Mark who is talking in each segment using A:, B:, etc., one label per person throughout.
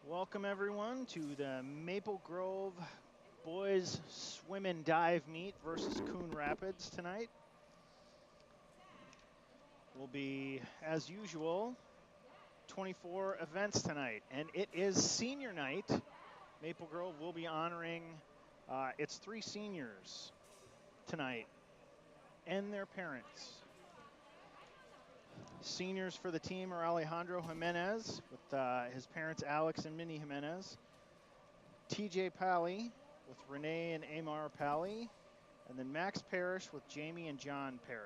A: Welcome everyone to the Maple Grove boys swim and dive meet versus Coon Rapids tonight. Will be, as usual, 24 events tonight, and it is senior night. Maple Grove will be honoring its 3 seniors tonight and their parents. Seniors for the team are Alejandro Jimenez with his parents Alex and Minnie Jimenez, TJ Pally with Renee and Amar Pally, and then Max Parrish with Jamie and John Parrish.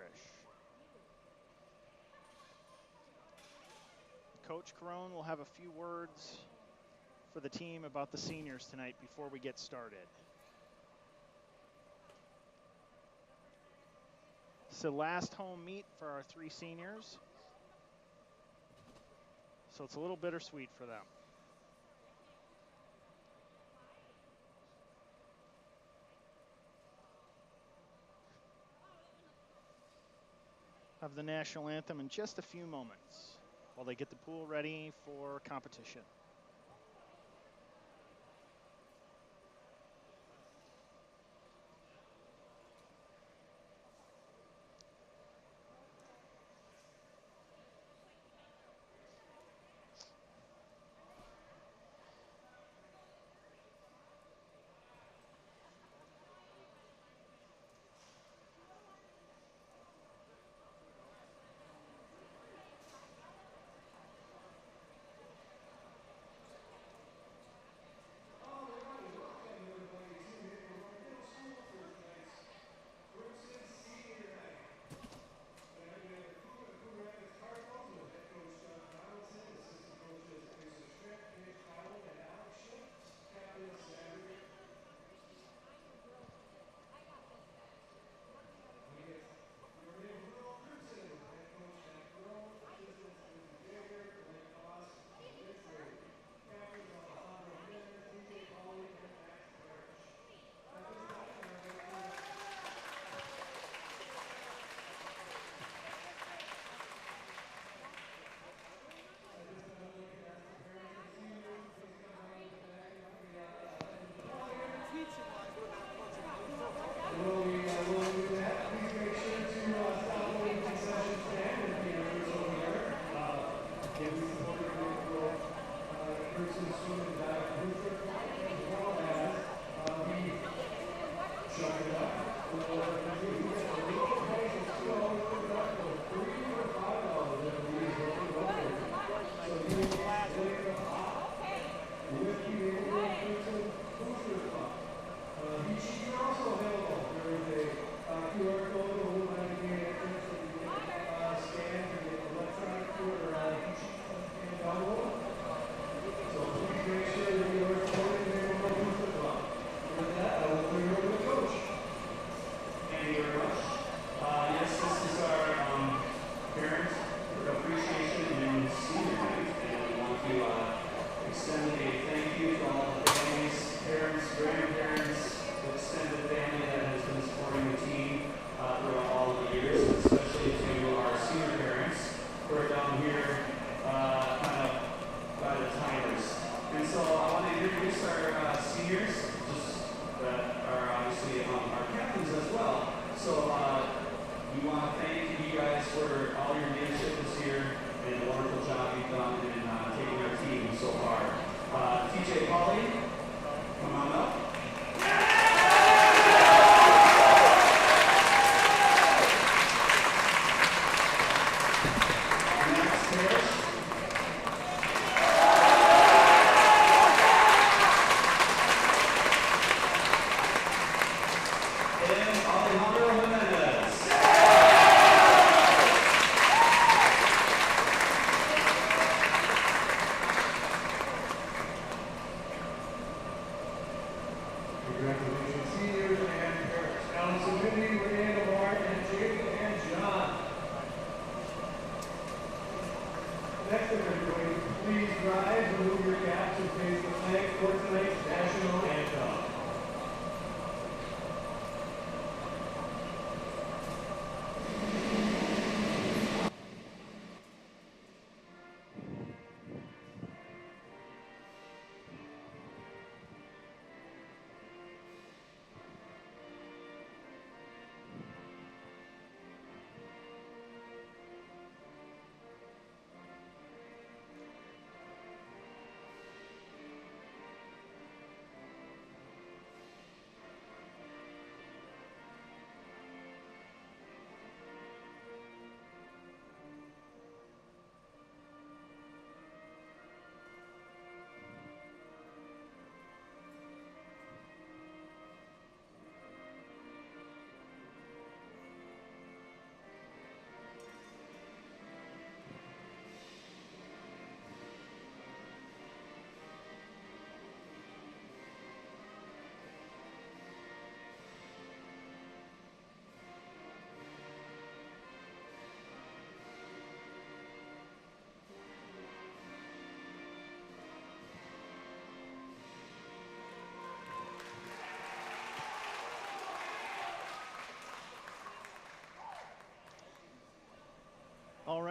A: Coach Carone will have a few words for the team about the seniors tonight before we get started. It's the last home meet for our 3 seniors, so it's a little bittersweet for them. Have the national anthem in just a few moments while they get the pool ready for competition.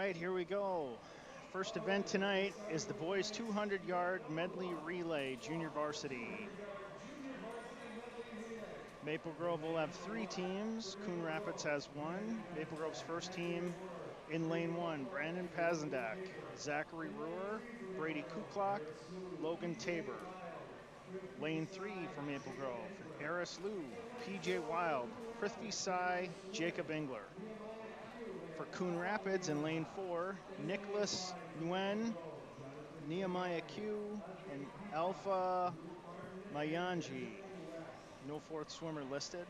A: right, here we go. First event tonight is the boys 200-yard medley relay junior varsity. Maple Grove will have 3 teams. Coon Rapids has 1. Maple Grove's first team in lane 1, Brandon Pazendak, Zachary Rohr, Brady Kuklak, Logan Tabor. Lane 3 for Maple Grove, Eris Liu, PJ Wild, Prithvi Sai, Jacob Engler. For Coon Rapids in lane 4, Nicholas Nguyen, Nehemiah Q, and Alpha Mayanji. No fourth swimmer listed.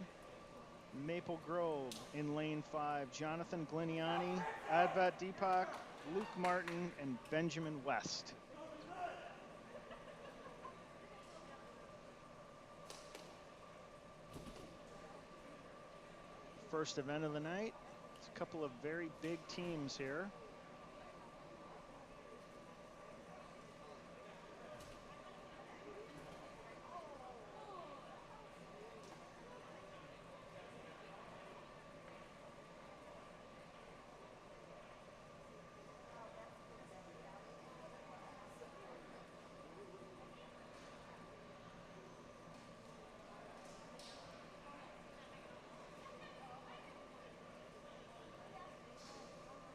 A: Maple Grove in lane 5, Jonathan Gliniani, Advat Deepak, Luke Martin, and Benjamin West. First event of the night. It's a couple of very big teams here.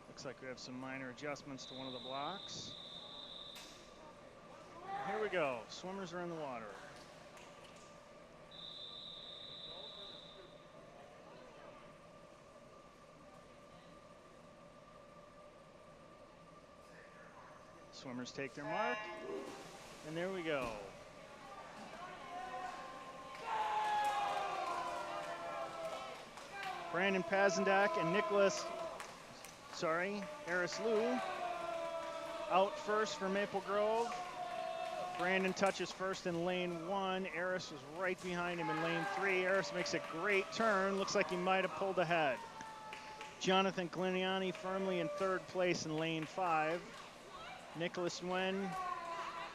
A: Looks like we have some minor adjustments to one of the blocks. Here we go. Swimmers are in the water. Swimmers take their mark, and there we go. Brandon Pazendak and Eris Liu out first for Maple Grove. Brandon touches first in lane 1. Eris was right behind him in lane 3. Eris makes a great turn. Looks like he might have pulled ahead. Jonathan Gliniani firmly in 3rd place in lane 5. Nicholas Nguyen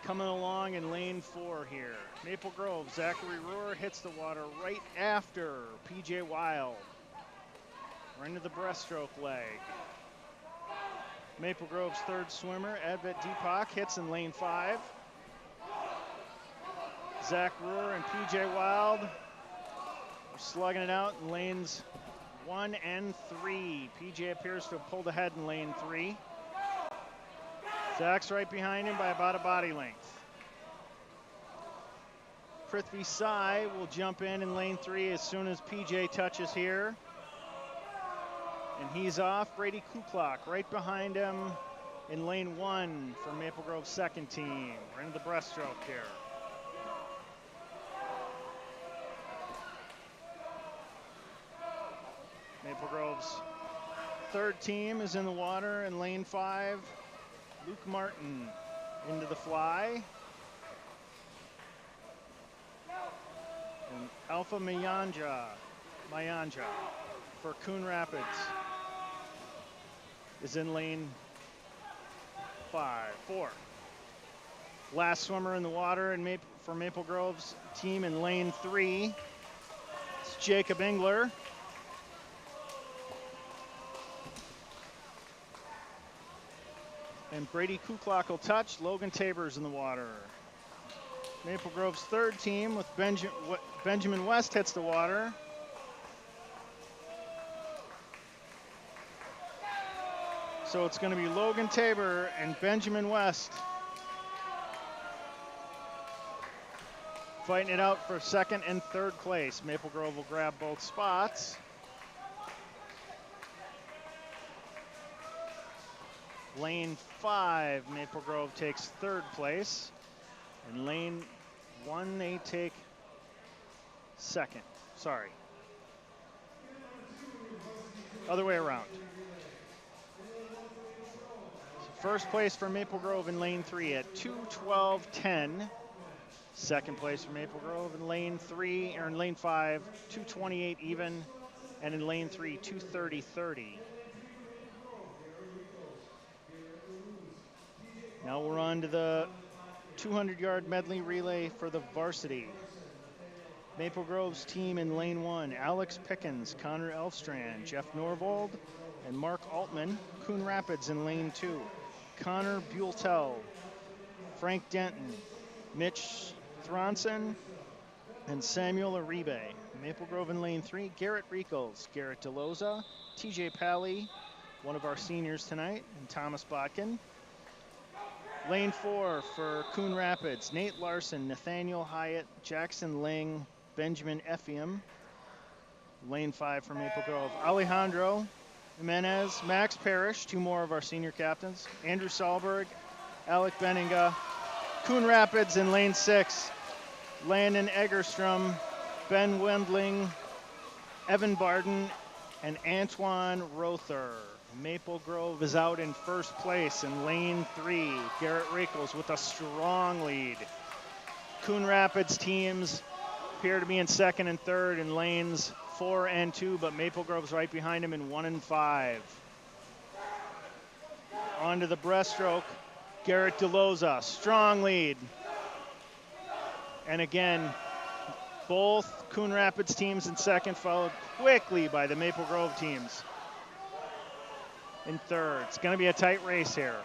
A: coming along in lane 4 here. Maple Grove, Zachary Rohr hits the water right after PJ Wild. We're into the breaststroke leg. Maple Grove's 3rd swimmer, Advat Deepak, hits in lane 5. Zach Rohr and PJ Wild are slugging it out in lanes 1 and 3. PJ appears to have pulled ahead in lane 3. Zach's right behind him by about a body length. Prithvi Sai will jump in lane 3 as soon as PJ touches here. And he's off. Brady Kuklak right behind him in lane 1 for Maple Grove's 2nd team. We're into the breaststroke here. Maple Grove's 3rd team is in the water in lane 5. Luke Martin into the fly. And Alpha Mayanja for Coon Rapids is in lane 4. Last swimmer in the water for Maple Grove's team in lane 3. It's Jacob Engler. And Brady Kuklak will touch. Logan Tabor's in the water. Maple Grove's 3rd team with Benjamin West hits the water. So it's going to be Logan Tabor and Benjamin West fighting it out for 2nd and 3rd place. Maple Grove will grab both spots. Lane 5, Maple Grove takes 3rd place. In lane 1, they take 2nd. Sorry. Other way around. So 1st place for Maple Grove in lane 3 at 2:12:10. 2nd place for Maple Grove in lane 5, 2:28 even. And in lane 3, 2:30:30. Now we're on to the 200-yard medley relay for the varsity. Maple Grove's team in lane 1, Alex Pickens, Connor Elfstrand, Jeff Norvold, and Mark Altman, Coon Rapids in lane 2. Connor Buelltel, Frank Denton, Mitch Thronson, and Samuel Uribe. Maple Grove in lane 3, Garrett Riekels, Garrett DeLoza, TJ Pally, one of our seniors tonight, and Thomas Botkin. Lane 4 for Coon Rapids, Nate Larson, Nathaniel Hyatt, Jackson Ling, Benjamin Effiam. Lane 5 for Maple Grove, Alejandro Jimenez, Max Parrish, two more of our senior captains, Andrew Sahlberg, Alec Benninga. Coon Rapids in lane 6, Landon Egerstrom, Ben Wendling, Evan Barden, and Antoine Rother. Maple Grove is out in first place in lane 3. Garrett Riekels with a strong lead. Coon Rapids teams appear to be in second and third in lanes 4 and 2, but Maple Grove's right behind him in 1 and 5. On to the breaststroke. Garrett DeLoza, strong lead. And again, both Coon Rapids teams in second, followed quickly by the Maple Grove teams in third. It's going to be a tight race here.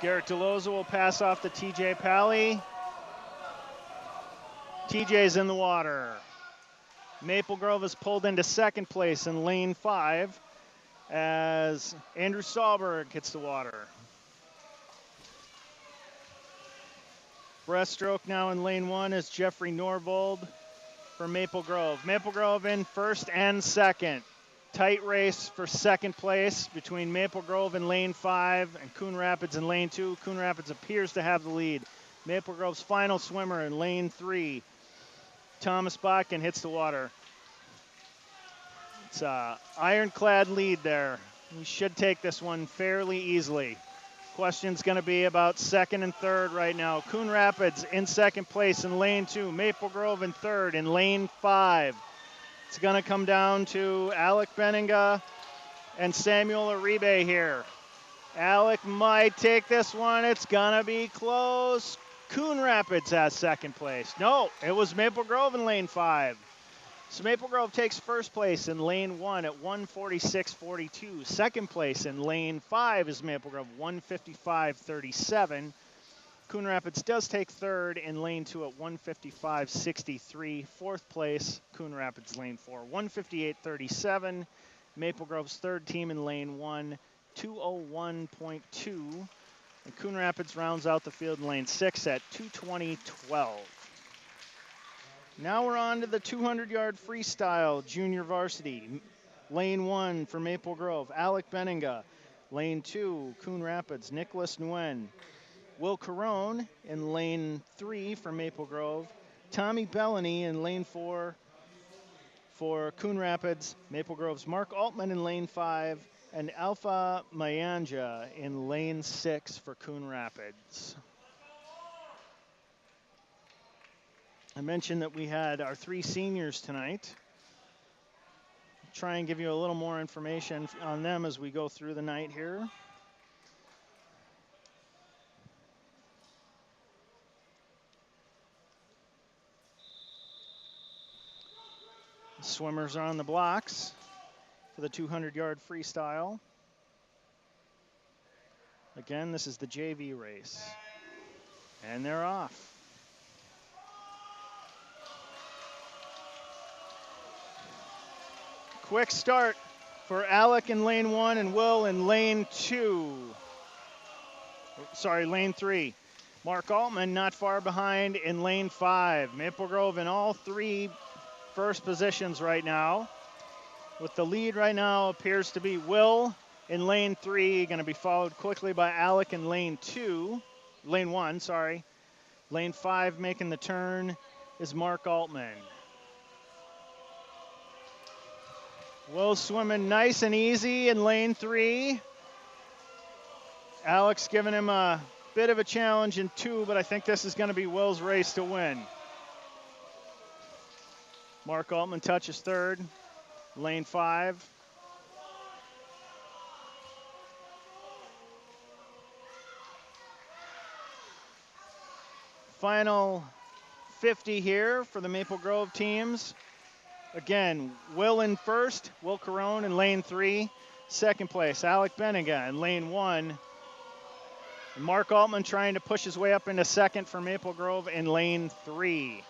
A: Garrett DeLoza will pass off to TJ Pally. TJ's in the water. Maple Grove is pulled into second place in lane 5 as Andrew Sahlberg hits the water. Breaststroke now in lane 1 is Jeffrey Norvold for Maple Grove. Maple Grove in first and second. Tight race for second place between Maple Grove in lane 5 and Coon Rapids in lane 2. Coon Rapids appears to have the lead. Maple Grove's final swimmer in lane 3, Thomas Botkin, hits the water. It's an ironclad lead there. We should take this one fairly easily. Question's going to be about second and third right now. Coon Rapids in second place in lane 2. Maple Grove in third in lane 5. It's going to come down to Alec Benninga and Samuel Uribe here. Alec might take this one. It's going to be close. Coon Rapids has second place. No, it was Maple Grove in lane 5. So Maple Grove takes first place in lane 1 at 1:46.42. Second place in lane 5 is Maple Grove, 1:55.37. Coon Rapids does take third in lane 2 at 1:55.63. Fourth place, Coon Rapids lane 4, 1:58.37. Maple Grove's third team in lane 1, 2:01.2. And Coon Rapids rounds out the field in lane 6 at 2:20.12. Now we're on to the 200-yard freestyle junior varsity. Lane 1 for Maple Grove, Alec Benninga. Lane 2, Coon Rapids, Nicholas Nguyen. Will Carone in lane 3 for Maple Grove. Tommy Bellany in lane 4 for Coon Rapids. Maple Grove's Mark Altman in lane 5. And Alpha Mayanja in lane 6 for Coon Rapids. I mentioned that we had our 3 seniors tonight. Try and give you a little more information on them as we go through the night here. The swimmers are on the blocks for the 200-yard freestyle. Again, this is the JV race. And they're off. Quick start for Alec in lane 1 and Will in lane 2. Sorry, lane 3. Mark Altman not far behind in lane 5. Maple Grove in all 3 first positions right now. With the lead right now appears to be Will in lane 3, going to be followed quickly by Alec in lane 1, sorry. Lane 5 making the turn is Mark Altman. Will swimming nice and easy in lane 3. Alex giving him a bit of a challenge in 2, but I think this is going to be Will's race to win. Mark Altman touches third, lane 5. Final 50 here for the Maple Grove teams. Again, Will in first, Will Carone in lane 3. Second place, Alec Benega in lane 1. And Mark Altman trying to push his way up into second for Maple Grove in lane 3.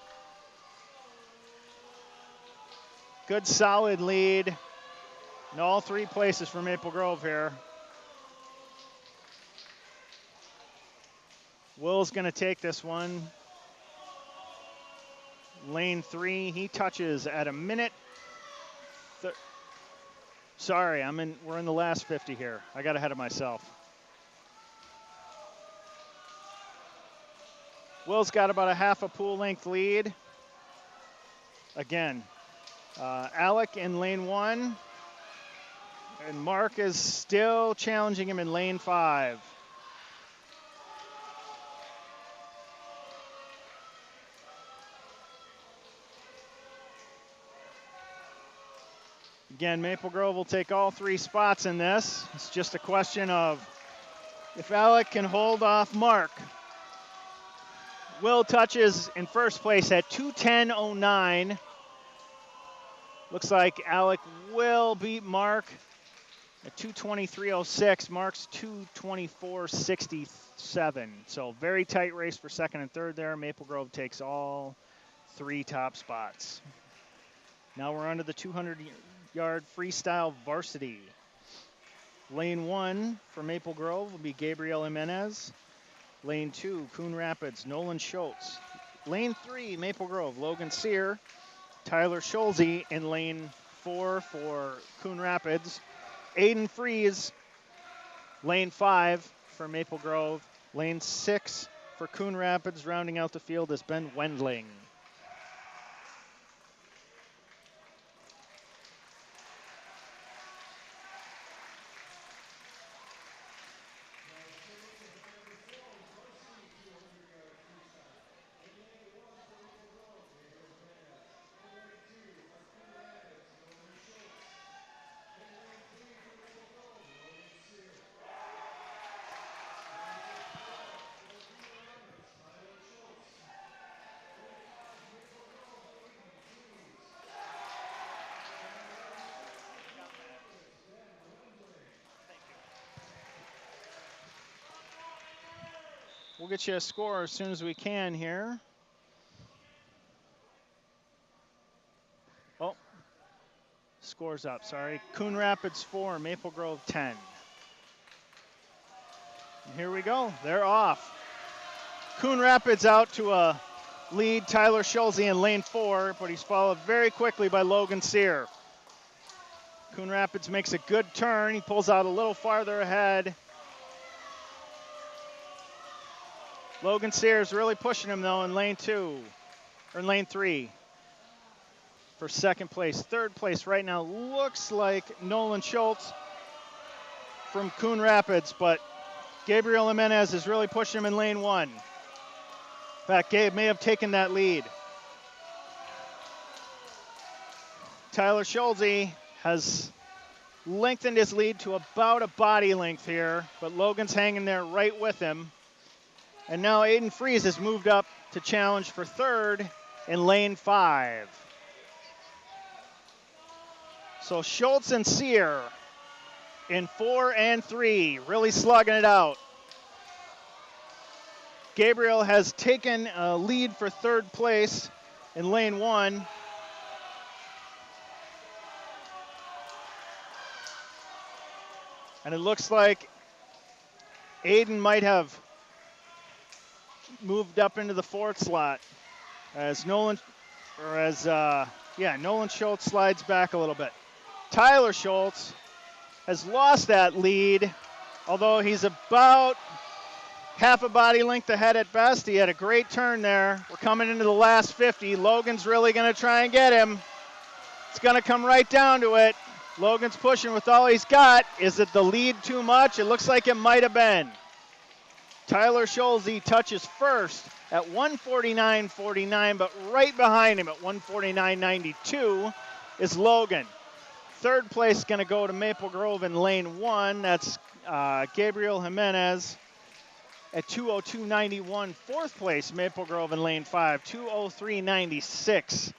A: Good solid lead in all 3 places for Maple Grove here. Will's going to take this one. Lane 3, he touches at a minute. Sorry, we're in the last 50 here. I got ahead of myself. Will's got about a half a pool length lead. Again, Alec in lane 1. And Mark is still challenging him in lane 5. Again, Maple Grove will take all 3 spots in this. It's just a question of if Alec can hold off Mark. Will touches in first place at 2:10.09. Looks like Alec will beat Mark at 2:23.06. Mark's 2:24.67. So very tight race for second and third there. Maple Grove takes all 3 top spots. Now we're on to the 200-yard freestyle varsity. Lane 1 for Maple Grove will be Gabriel Jimenez. Lane 2, Coon Rapids, Nolan Schultz. Lane 3, Maple Grove, Logan Sear. Tyler Schulze in lane 4 for Coon Rapids. Aiden Fries, lane 5 for Maple Grove. Lane 6 for Coon Rapids. Rounding out the field is Ben Wendling. We'll get you a score as soon as we can here. Oh, score's up, sorry. Coon Rapids 4, Maple Grove 10. And here we go, they're off. Coon Rapids out to a lead, Tyler Schulze in lane 4, but he's followed very quickly by Logan Sear. Coon Rapids makes a good turn. He pulls out a little farther ahead. Logan Sears really pushing him though in lane 2, or in lane 3 for second place. Third place right now looks like Nolan Schultz from Coon Rapids, but Gabriel Jimenez is really pushing him in lane 1. In fact, Gabe may have taken that lead. Tyler Schulze has lengthened his lead to about a body length here, but Logan's hanging there right with him. And now Aiden Fries has moved up to challenge for third in lane 5. So Schultz and Sear in 4 and 3, really slugging it out. Gabriel has taken a lead for third place in lane 1. And it looks like Aiden might have moved up into the 4th slot as Nolan Schultz slides back a little bit. Tyler Schultz has lost that lead, although he's about half a body length ahead at best. He had a great turn there. We're coming into the last 50. Logan's really going to try and get him. It's going to come right down to it. Logan's pushing with all he's got. Is it the lead too much? It looks like it might have been. Tyler Schulze touches first at 1:49.49, but right behind him at 1:49.92 is Logan. Third place is going to go to Maple Grove in lane 1. That's Gabriel Jimenez at 2:02.91. Fourth place, Maple Grove in lane 5, 2:03.96.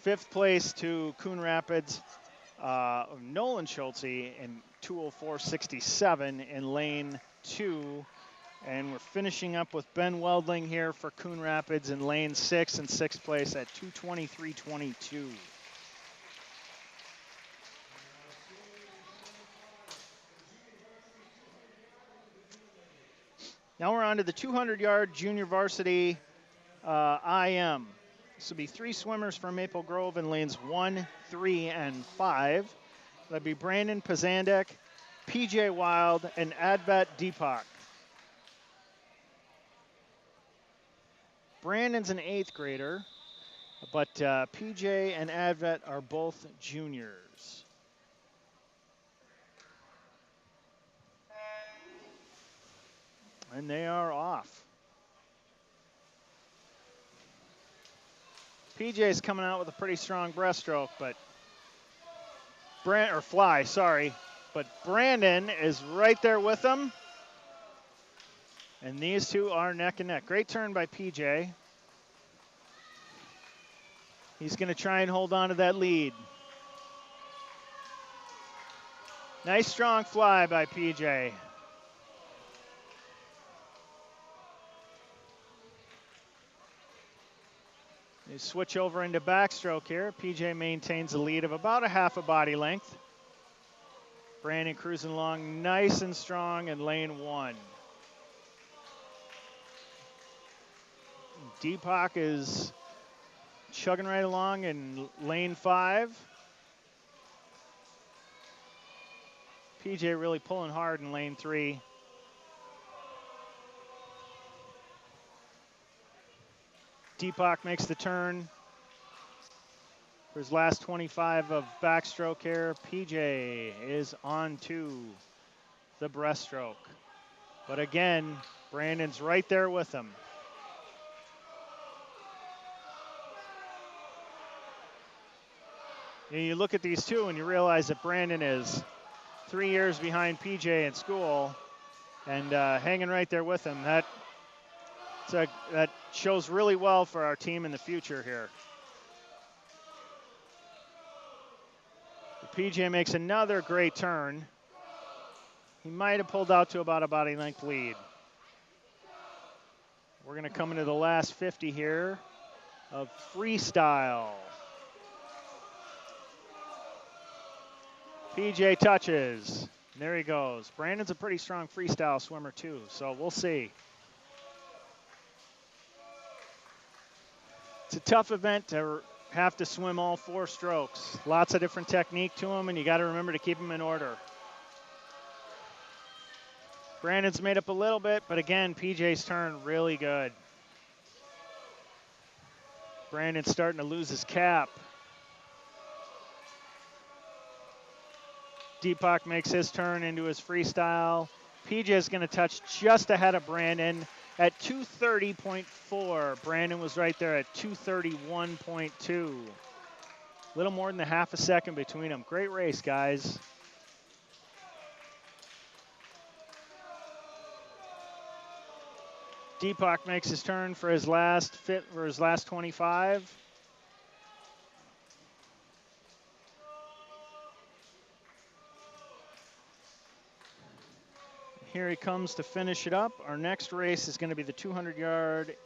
A: 5th place to Coon Rapids, Nolan Schulte in 2:04.67 in lane 2. And we're finishing up with Ben Weldling here for Coon Rapids in lane 6 in 6th place at 2:23.22. Now we're on to the 200-yard junior varsity IM. This will be 3 swimmers from Maple Grove in lanes 1, 3, and 5. That'll be Brandon Pazandek, PJ Wild, and Advat Deepak. Brandon's an 8th grader, but PJ and Advet are both juniors. And they are off. PJ's coming out with a pretty strong breaststroke, but but Brandon is right there with him. And these two are neck and neck. Great turn by PJ. He's going to try and hold on to that lead. Nice strong fly by PJ. They switch over into backstroke here. PJ maintains a lead of about a half a body length. Brandon cruising along nice and strong in lane 1. Deepak is chugging right along in lane 5. PJ really pulling hard in lane 3. Deepak makes the turn for his last 25 of backstroke here. PJ is on to the breaststroke. But again, Brandon's right there with him. And you look at these two and you realize that Brandon is 3 years behind PJ in school and hanging right there with him. That shows really well for our team in the future here. PJ makes another great turn. He might have pulled out to about a body length lead. We're going to come into the last 50 here of freestyle. PJ touches. There he goes. Brandon's a pretty strong freestyle swimmer too, so we'll see. It's a tough event to have to swim all 4 strokes. Lots of different technique to them, and you got to remember to keep them in order. Brandon's made up a little bit, but again, PJ's turn really good. Brandon's starting to lose his cap. Deepak makes his turn into his freestyle. PJ's going to touch just ahead of Brandon at 2:30.4. Brandon was right there at 2:31.2. A little more than a half a second between them. Great race, guys. Deepak makes his turn for his last 25. Here he comes to finish it up. Our next race is going to be the 200-yard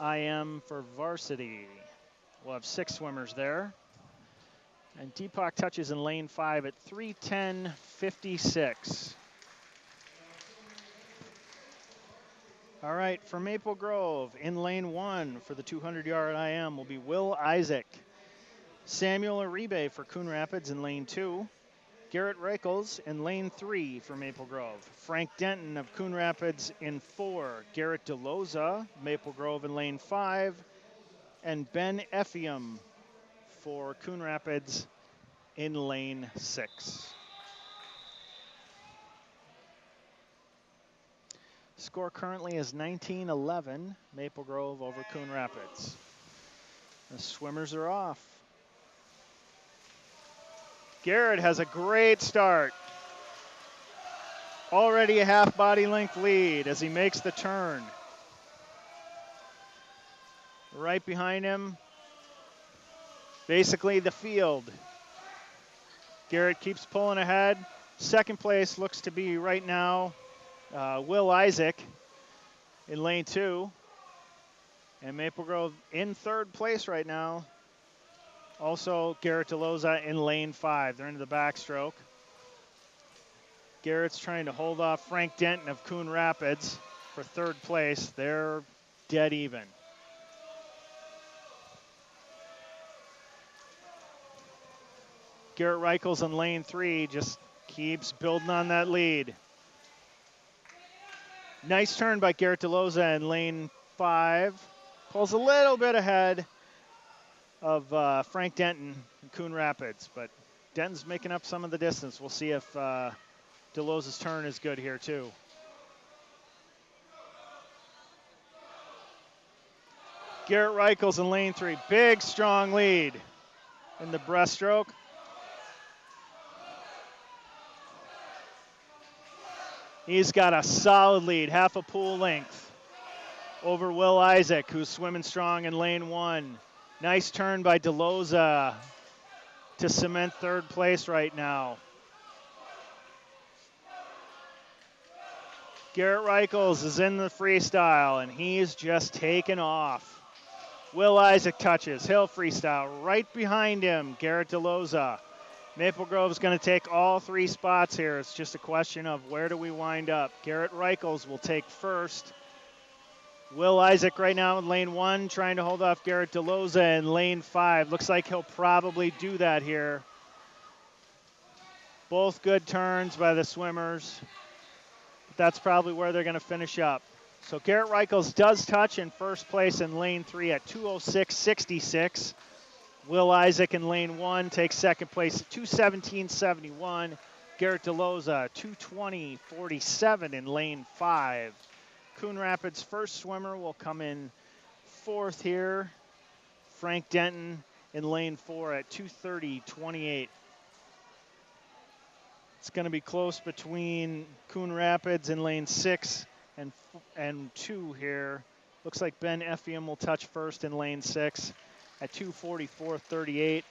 A: IM for varsity. We'll have 6 swimmers there. And Deepak touches in lane 5 at 3:10.56. All right, for Maple Grove, in lane 1 for the 200-yard IM will be Will Isaac. Samuel Uribe for Coon Rapids in lane 2. Garrett Reichels in lane 3 for Maple Grove. Frank Denton of Coon Rapids in 4. Garrett DeLoza, Maple Grove in lane 5. And Ben Effiam for Coon Rapids in lane 6. Score currently is 19-11, Maple Grove over Coon Rapids. The swimmers are off. Garrett has a great start. Already a half body length lead as he makes the turn. Right behind him, basically the field. Garrett keeps pulling ahead. Second place looks to be right now Will Isaac in lane 2. And Maple Grove in third place right now. Also Garrett DeLoza in lane 5. They're into the backstroke. Garrett's trying to hold off Frank Denton of Coon Rapids for third place. They're dead even. Garrett Reichels in lane 3 just keeps building on that lead. Nice turn by Garrett DeLoza in lane 5. Pulls a little bit ahead of Frank Denton in Coon Rapids, but Denton's making up some of the distance. We'll see if DeLoza's turn is good here too. Garrett Reichels in lane 3. Big, strong lead in the breaststroke. He's got a solid lead, half a pool length over Will Isaac, who's swimming strong in lane 1. Nice turn by DeLoza to cement third place right now. Garrett Reichels is in the freestyle, and he's just taken off. Will Isaac touches. He'll freestyle right behind him. Garrett DeLoza. Maple Grove's going to take all 3 spots here. It's just a question of where do we wind up. Garrett Reichels will take first. Will Isaac right now in lane 1 trying to hold off Garrett DeLoza in lane 5. Looks like he'll probably do that here. Both good turns by the swimmers. But that's probably where they're going to finish up. So Garrett Reichels does touch in first place in lane 3 at 2:06.66. Will Isaac in lane 1 takes second place at 2:17.71. Garrett DeLoza 2:20.47 in lane 5. Coon Rapids' first swimmer will come in fourth here. Frank Denton in lane 4 at 2:30.28. It's going to be close between Coon Rapids in lane 6 and 2 here. Looks like Ben Effiam will touch first in lane 6 at 2:44.38,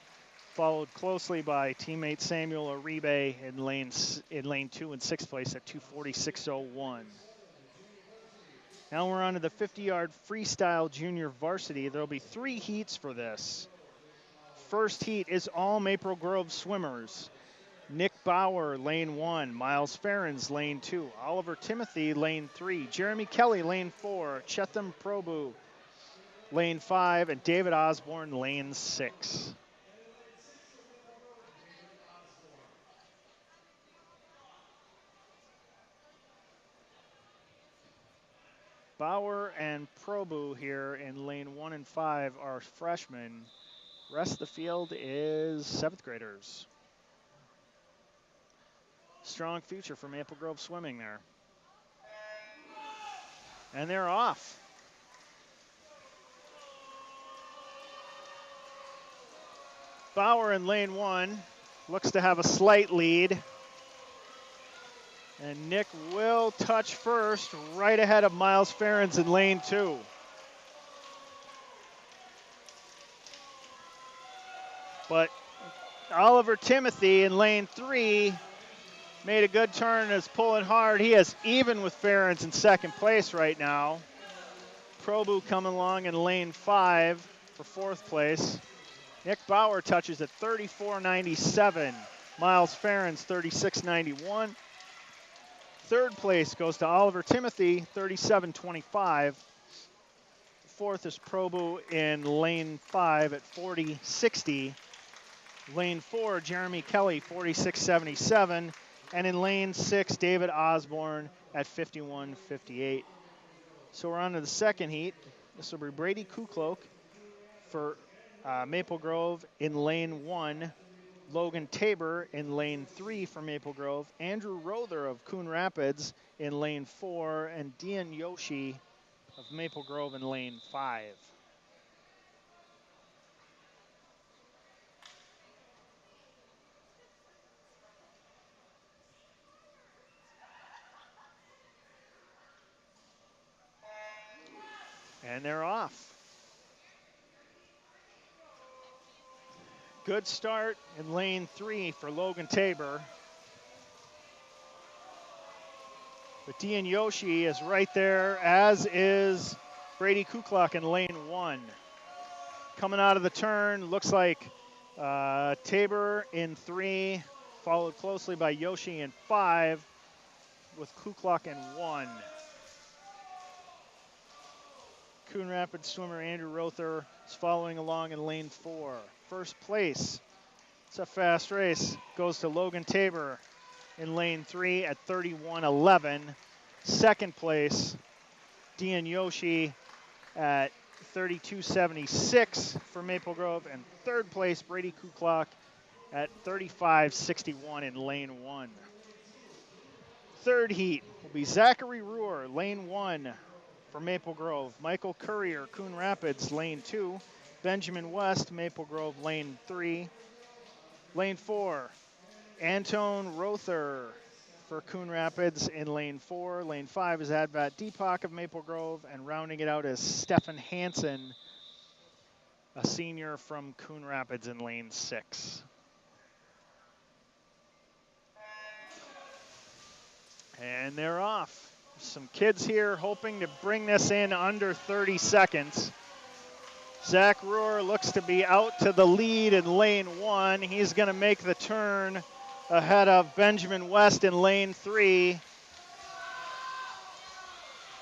A: followed closely by teammate Samuel Uribe in lane 2 in 6th place at 2:46.01. Now we're on to the 50-yard freestyle junior varsity. There'll be 3 heats for this. First heat is all Maple Grove swimmers. Nick Bauer, lane 1. Miles Ferens, lane 2. Oliver Timothy, lane 3. Jeremy Kelly, lane 4. Chetam Prabhu, lane 5. And David Osborne, lane 6. Bauer and Prabhu here in lane 1 and 5 are freshmen. Rest of the field is 7th graders. Strong future for Maple Grove swimming there. And they're off. Bauer in lane 1 looks to have a slight lead. And Nick will touch first, right ahead of Miles Ferens in lane 2. But Oliver Timothy in lane 3 made a good turn and is pulling hard. He is even with Ferens in second place right now. Prabhu coming along in lane 5 for fourth place. Nick Bauer touches at 34.97. Miles Ferens 36.91. Third place goes to Oliver Timothy, 37.25. Fourth is Prabhu in lane 5 at 40.60. Lane 4, Jeremy Kelly, 46.77. And in lane 6, David Osborne at 51.58. So we're on to the second heat. This will be Brady Kukloke for Maple Grove in lane 1. Logan Tabor in lane 3 for Maple Grove. Andrew Rother of Coon Rapids in lane 4. And Dean Yoshi of Maple Grove in lane 5. And they're off. Good start in lane 3 for Logan Tabor. But Dean Yoshi is right there, as is Brady Kuklak in lane 1. Coming out of the turn, looks like Tabor in 3, followed closely by Yoshi in 5, with Kuklak in 1. Coon Rapids swimmer Andrew Rother is following along in lane 4. First place, it's a fast race, goes to Logan Tabor in lane 3 at 31:11. Second place, Dean Yoshi at 32:76 for Maple Grove. And third place, Brady Kuklak at 35:61 in lane 1. Third heat will be Zachary Ruhr, lane 1 for Maple Grove. Michael Courier, Coon Rapids, lane 2. Benjamin West, Maple Grove, lane 3. Lane 4, Antone Rother for Coon Rapids in lane 4. Lane 5 is Advat Deepak of Maple Grove, and rounding it out is Stefan Hansen, a senior from Coon Rapids in lane 6. And they're off. Some kids here hoping to bring this in under 30 seconds. Zach Ruhr looks to be out to the lead in lane 1. He's going to make the turn ahead of Benjamin West in lane 3.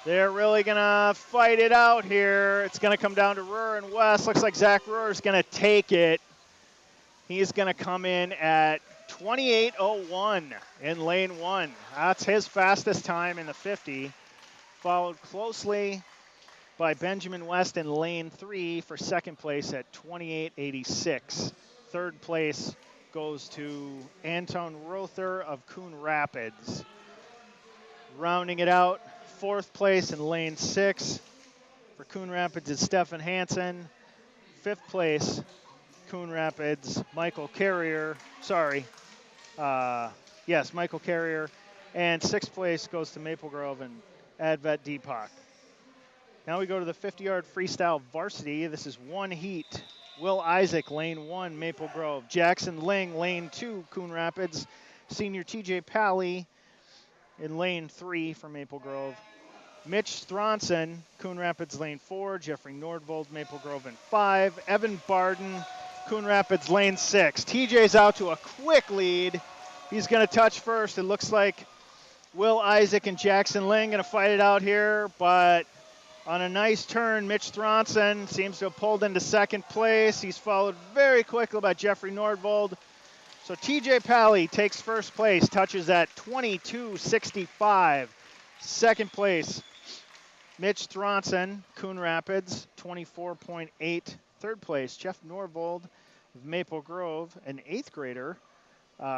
A: They're really going to fight it out here. It's going to come down to Ruhr and West. Looks like Zach Ruhr is going to take it. He's going to come in at 28:01 in lane 1. That's his fastest time in the 50. Followed closely by Benjamin West in lane 3 for second place at 28:86. Third place goes to Anton Rother of Coon Rapids. Rounding it out, fourth place in lane 6 for Coon Rapids is Stefan Hansen. Fifth place, Coon Rapids, Michael Carrier. Michael Carrier. And sixth place goes to Maple Grove and Advet Deepak. Now we go to the 50-yard freestyle varsity. This is one heat. Will Isaac, lane 1, Maple Grove. Jackson Ling, lane 2, Coon Rapids. Senior TJ Pally in lane 3 for Maple Grove. Mitch Stronson, Coon Rapids, lane 4. Jeffrey Nordvold, Maple Grove in 5. Evan Barden, Coon Rapids, lane 6. TJ's out to a quick lead. He's going to touch first. It looks like Will Isaac and Jackson Ling going to fight it out here, but on a nice turn, Mitch Stronson seems to have pulled into second place. He's followed very quickly by Jeffrey Nordvold. So TJ Pally takes first place, touches at 22:65. Second place, Mitch Stronson, Coon Rapids, 24.8. Third place, Jeff Nordvold of Maple Grove, an 8th grader,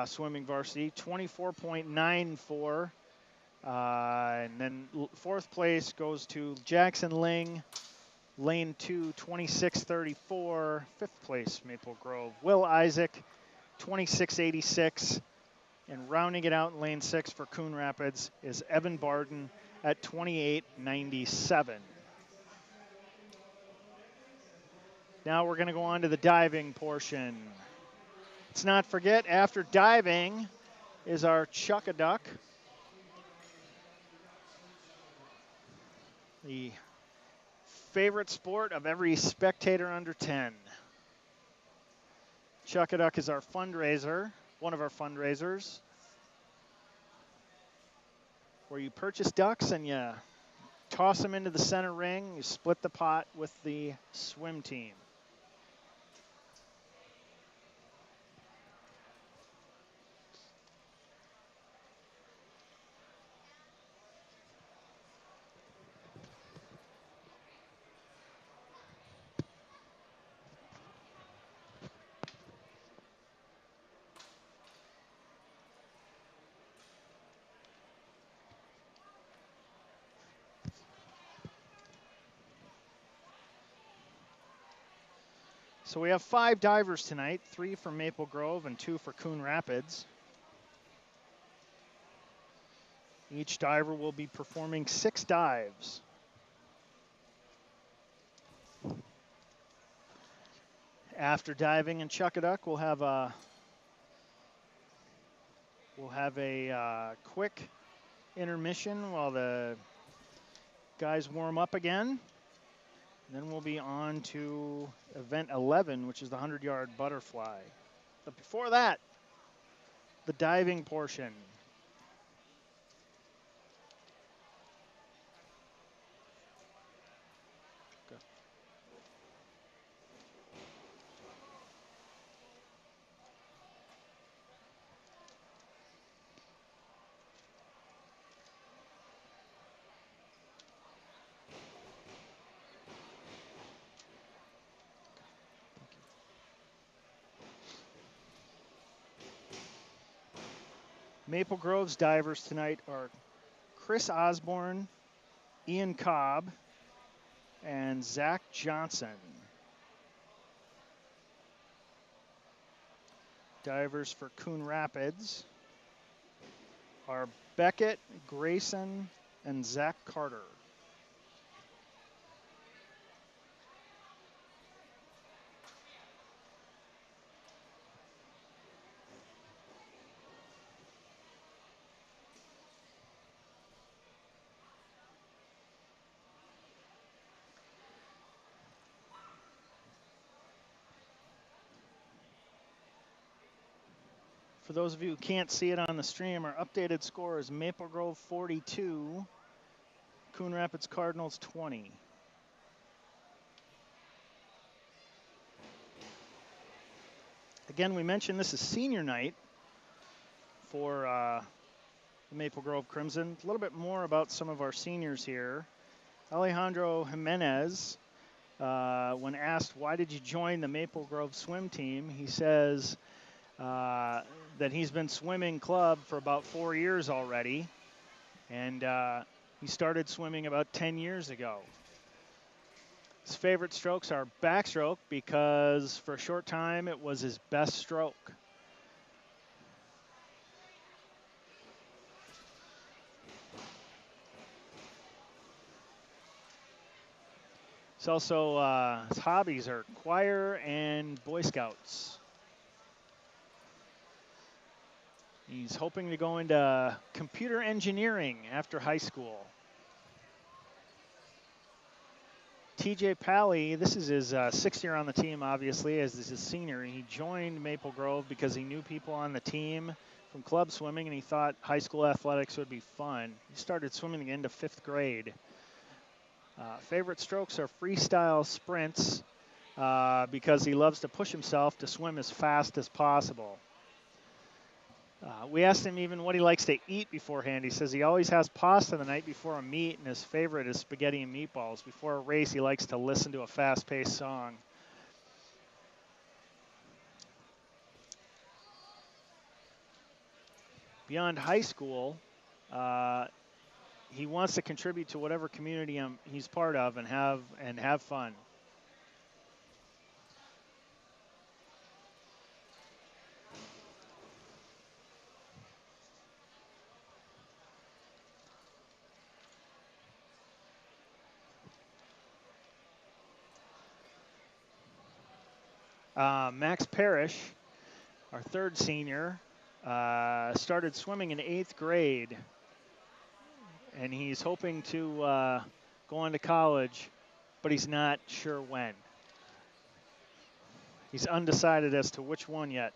A: swimming varsity, 24.94. And then fourth place goes to Jackson Ling, lane 2, 26:34. Fifth place, Maple Grove, Will Isaac, 26:86. And rounding it out in lane 6 for Coon Rapids is Evan Barden at 28:97. Now we're going to go on to the diving portion. Let's not forget, after diving is our Chuck-a-Duck. The favorite sport of every spectator under 10. Chuck-a-Duck is our fundraiser, one of our fundraisers, where you purchase ducks and you toss them into the center ring. You split the pot with the swim team. So we have 5 divers tonight, 3 for Maple Grove and 2 for Coon Rapids. Each diver will be performing 6 dives. After diving in Chuckaduck, we'll have a quick intermission while the guys warm up again. Then we'll be on to event 11, which is the 100-yard butterfly. But before that, the diving portion. Maple Grove's divers tonight are Chris Osborne, Ian Cobb, and Zach Johnson. Divers for Coon Rapids are Beckett, Grayson, and Zach Carter. For those of you who can't see it on the stream, our updated score is Maple Grove 42, Coon Rapids Cardinals 20. Again, we mentioned this is senior night for the Maple Grove Crimson. A little bit more about some of our seniors here. Alejandro Jimenez, when asked why did you join the Maple Grove swim team, he says that he's been swimming club for about 4 years already, and he started swimming about 10 years ago. His favorite strokes are backstroke because for a short time it was his best stroke. He's also, his hobbies are choir and Boy Scouts. He's hoping to go into computer engineering after high school. TJ Pally, this is his sixth year on the team, obviously, as this is his senior. He joined Maple Grove because he knew people on the team from club swimming, and he thought high school athletics would be fun. He started swimming at the end of 5th grade. Favorite strokes are freestyle sprints because he loves to push himself to swim as fast as possible. We asked him even what he likes to eat beforehand. He says he always has pasta the night before a meet, and his favorite is spaghetti and meatballs. Before a race, he likes to listen to a fast-paced song. Beyond high school, he wants to contribute to whatever community he's part of and have fun. Max Parrish, our third senior, started swimming in 8th grade, and he's hoping to go on to college, but he's not sure when. He's undecided as to which one yet.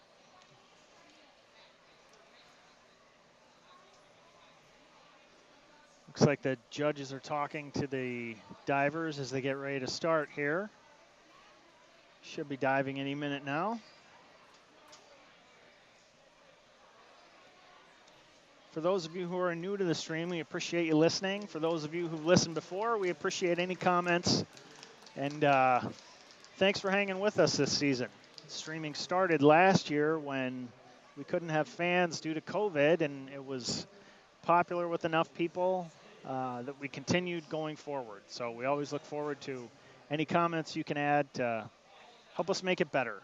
A: Looks like the judges are talking to the divers as they get ready to start here. Should be diving any minute now. For those of you who are new to the stream, we appreciate you listening. For those of you who've listened before, we appreciate any comments. And thanks for hanging with us this season. Streaming started last year when we couldn't have fans due to COVID, and it was popular with enough people that we continued going forward. So we always look forward to any comments you can add to help us make it better.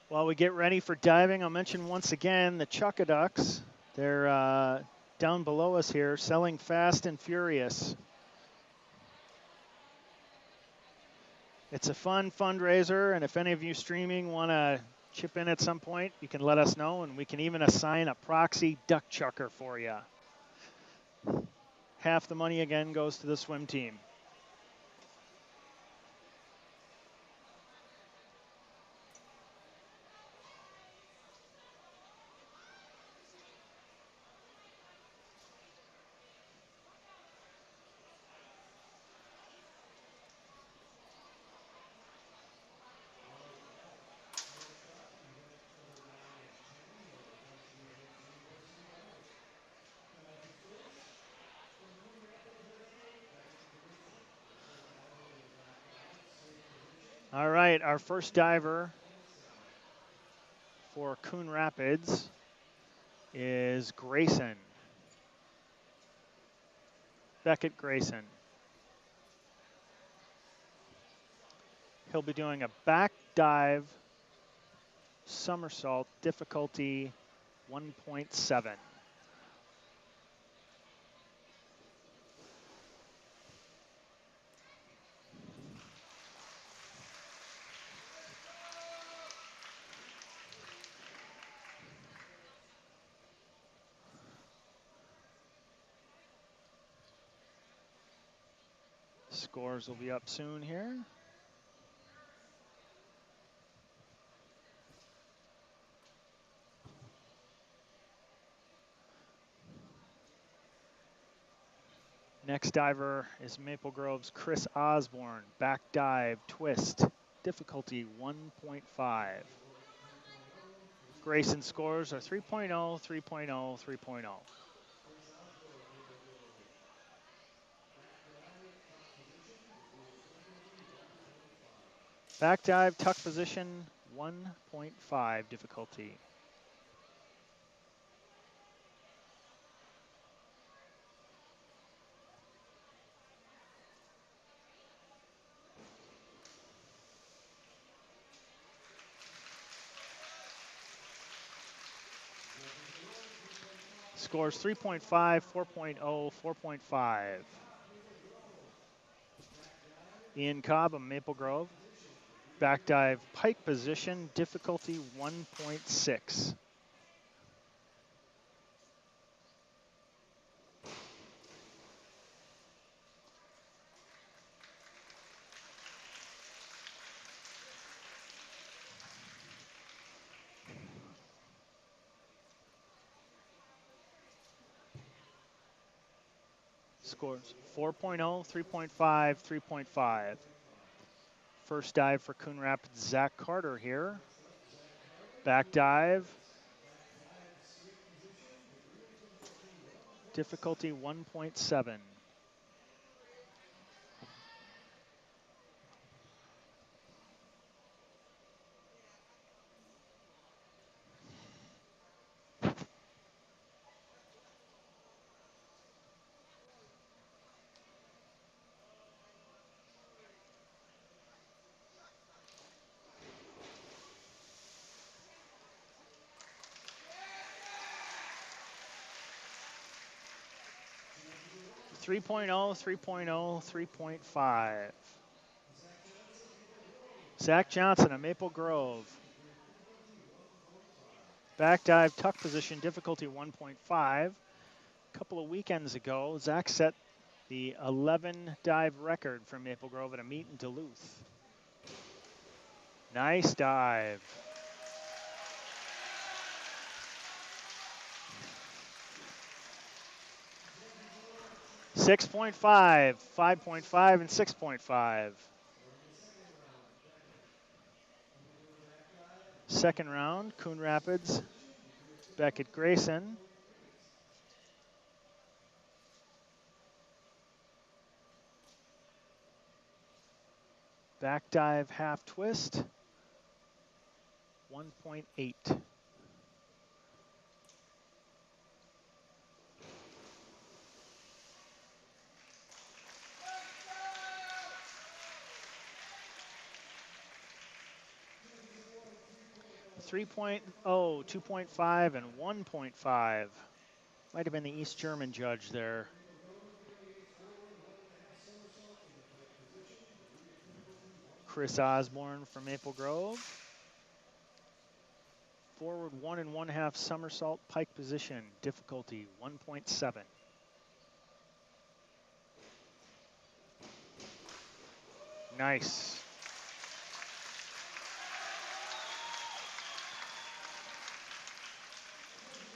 A: While we get ready for diving, I'll mention once again the Chuckaducks. They're down below us here, selling fast and furious. It's a fun fundraiser, and if any of you streaming want to chip in at some point, you can let us know, and we can even assign a proxy duck chucker for you. Half the money again goes to the swim team. All right, our first diver for Coon Rapids is Grayson. Beckett Grayson. He'll be doing a back dive somersault, difficulty 1.7. Scores will be up soon here. Next diver is Maple Grove's Chris Osborne. Back dive, twist, difficulty 1.5. Grayson scores are 3.0, 3.0, 3.0. Back dive, tuck position, 1.5 difficulty. Scores 3.5, 4.0, 4.5. Ian Cobb of Maple Grove. Back dive, pike position, difficulty 1.6. Scores 4.0, 3.5, 3.5. First dive for Coon Rapids, Zach Carter here. Back dive. Difficulty 1.7. Three 3.0, 3.5. Zach Johnson of Maple Grove. Back dive, tuck position, difficulty 1.5. A couple of weekends ago, Zach set the 11 dive record for Maple Grove at a meet in Duluth. Nice dive. .5, 5.5, and 6.5. Second round, Coon Rapids, Beckett Grayson. Back dive, half twist, 1.8. 3.0, 2.5, and 1.5. Might have been the East German judge there. Chris Osborne from Maple Grove. Forward 1 1/2 somersault pike position, difficulty 1.7. Nice.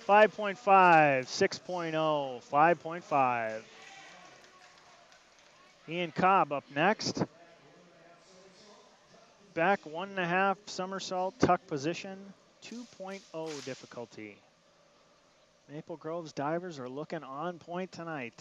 A: .5, 6.0, 5.5. Ian Cobb up next. Back 1 1/2 somersault tuck position, 2.0 difficulty. Maple Grove's divers are looking on point tonight.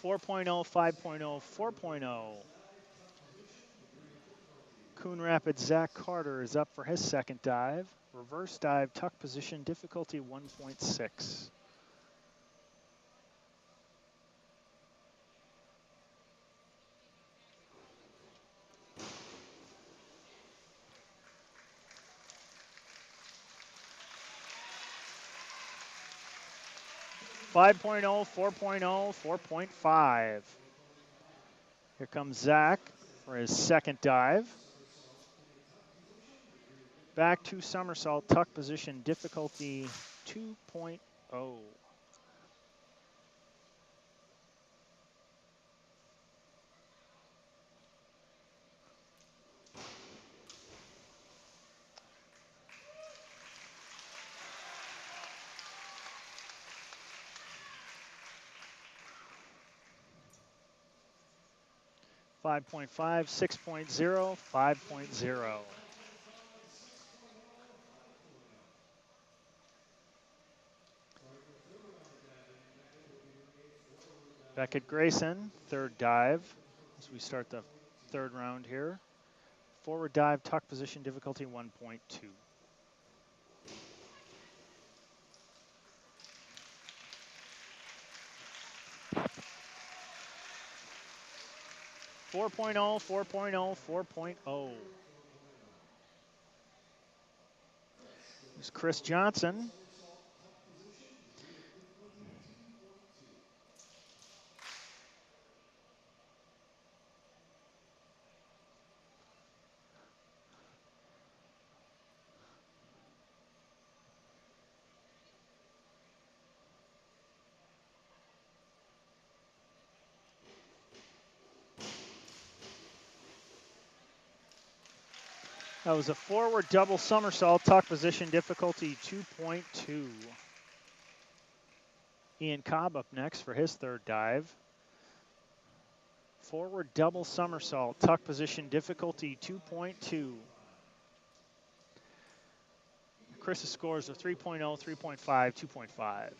A: .4, 5.0, 4.0. Coon Rapids' Zach Carter is up for his second dive. Reverse dive, tuck position, difficulty 1.6. .5, 4.0, 4.5. Here comes Zach for his second dive. Back 2 somersault, tuck position, difficulty 2.0. 5.5, 6.0, 5.0. Beckett Grayson, third dive as we start the third round here. Forward dive, tuck position, difficulty 1.2. 4.0, 4.0, 4.0. There's Chris Johnson. That was a forward double somersault, tuck position, difficulty 2.2. Ian Cobb up next for his third dive. Forward double somersault, tuck position, difficulty 2.2. Chris's scores are 3.0, 3.5, 2.5.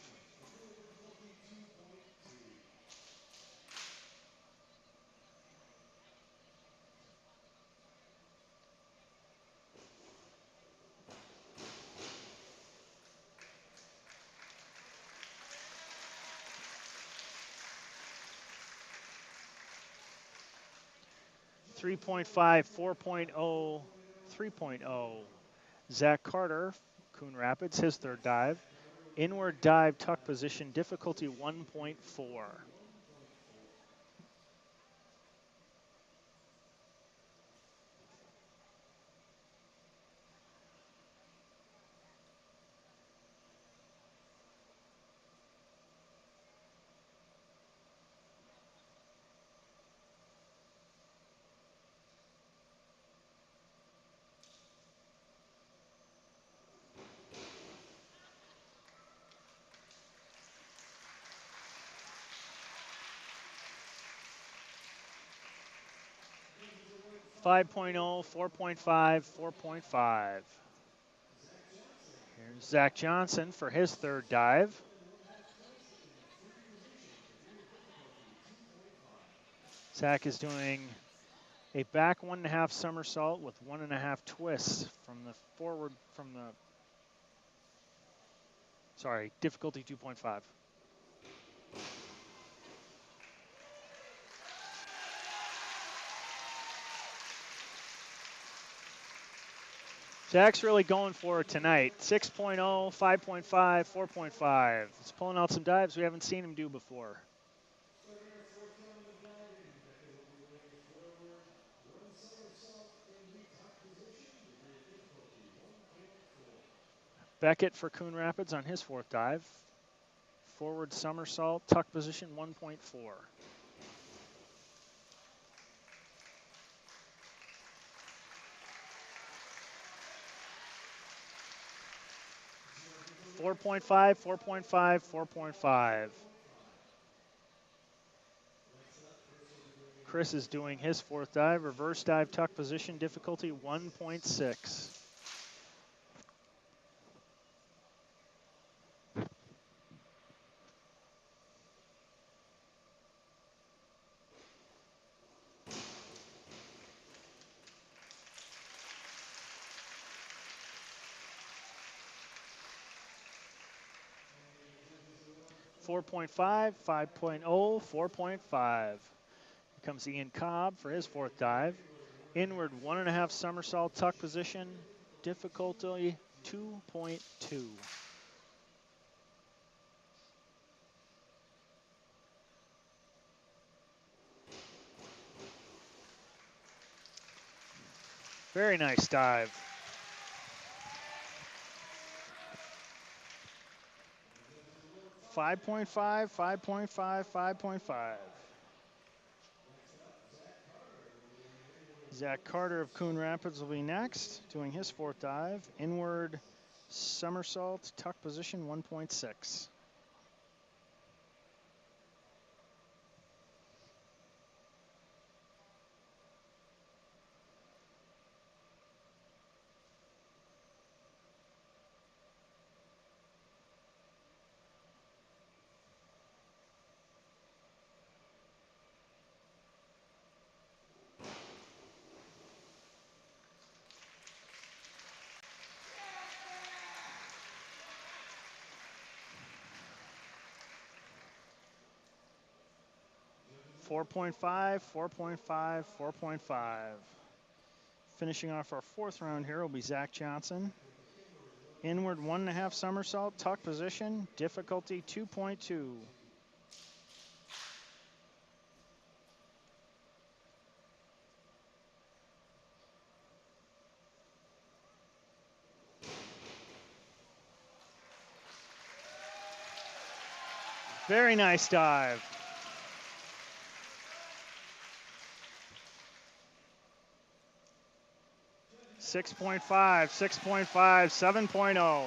A: 3.5, 4.0, 3.0. Zach Carter, Coon Rapids, his third dive. Inward dive, tuck position, difficulty 1.4. 5.0, 4.5, 4.5. Here's Zach Johnson for his third dive. Zach is doing A back 1.5 somersault with 1.5 twists from the forward, sorry, difficulty 2.5. Zach's really going for it tonight. 6.0, 5.5, 4.5. He's pulling out some dives we haven't seen him do before. Beckett for Coon Rapids on his fourth dive. Forward somersault, tuck position 1.4. Four point five, 4.5, 4.5. Chris is doing his fourth dive, reverse dive, tuck position, difficulty 1.6. 4.5, 5.0, 4.5. Here comes Ian Cobb for his fourth dive. Inward 1.5 somersault, tuck position, difficulty 2.2. Very nice dive. Five point five, 5.5, 5.5. Zach Carter of Coon Rapids will be next, doing his fourth dive. Inward somersault, tuck position 1.6. 4.5, 4.5, 4.5. Finishing off our fourth round here will be Zach Johnson. Inward 1.5 somersault, tuck position, difficulty 2.2. Very nice dive. Six point five, 6.5, 7.0.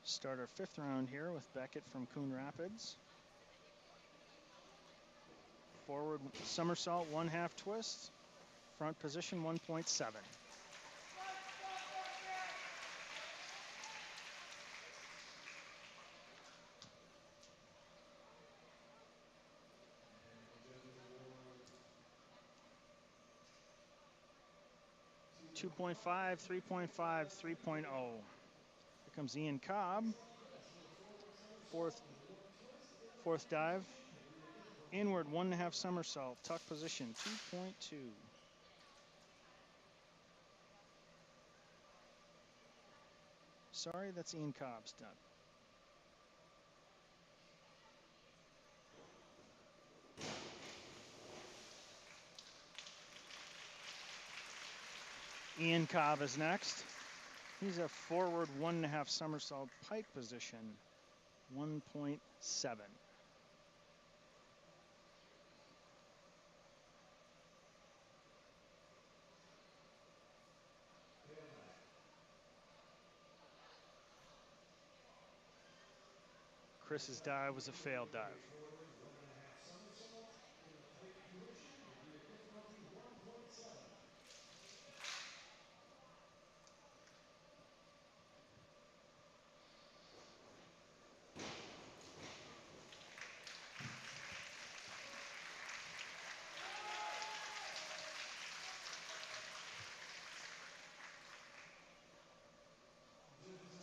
A: Start our fifth round here with Beckett from Coon Rapids. Forward somersault, 1/2 twist. Front position 1.7. Two 2.5, 3.5, 3.0. Here comes Ian Cobb. Fourth dive. Inward 1.5 somersault, tuck position 2.2. Sorry, that's Ian Cobb's done. Ian Cobb is next. He's a forward 1.5 somersault pike position, 1.7. Chris's dive was a failed dive.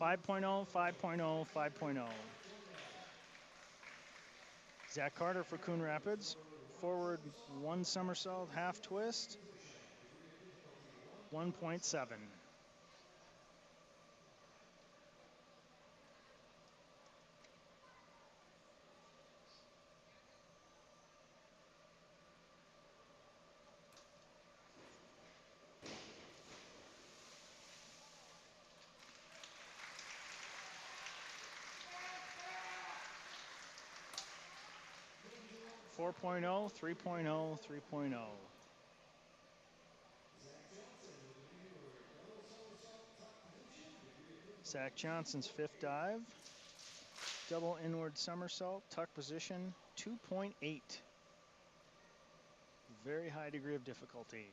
A: 5.0, 5.0, 5.0. Zach Carter for Coon Rapids. Forward 1 somersault, half twist, 1.7. 4.0, 3.0, 3.0. Zach Johnson's 5th dive. Double inward somersault, tuck position, 2.8. Very high degree of difficulty.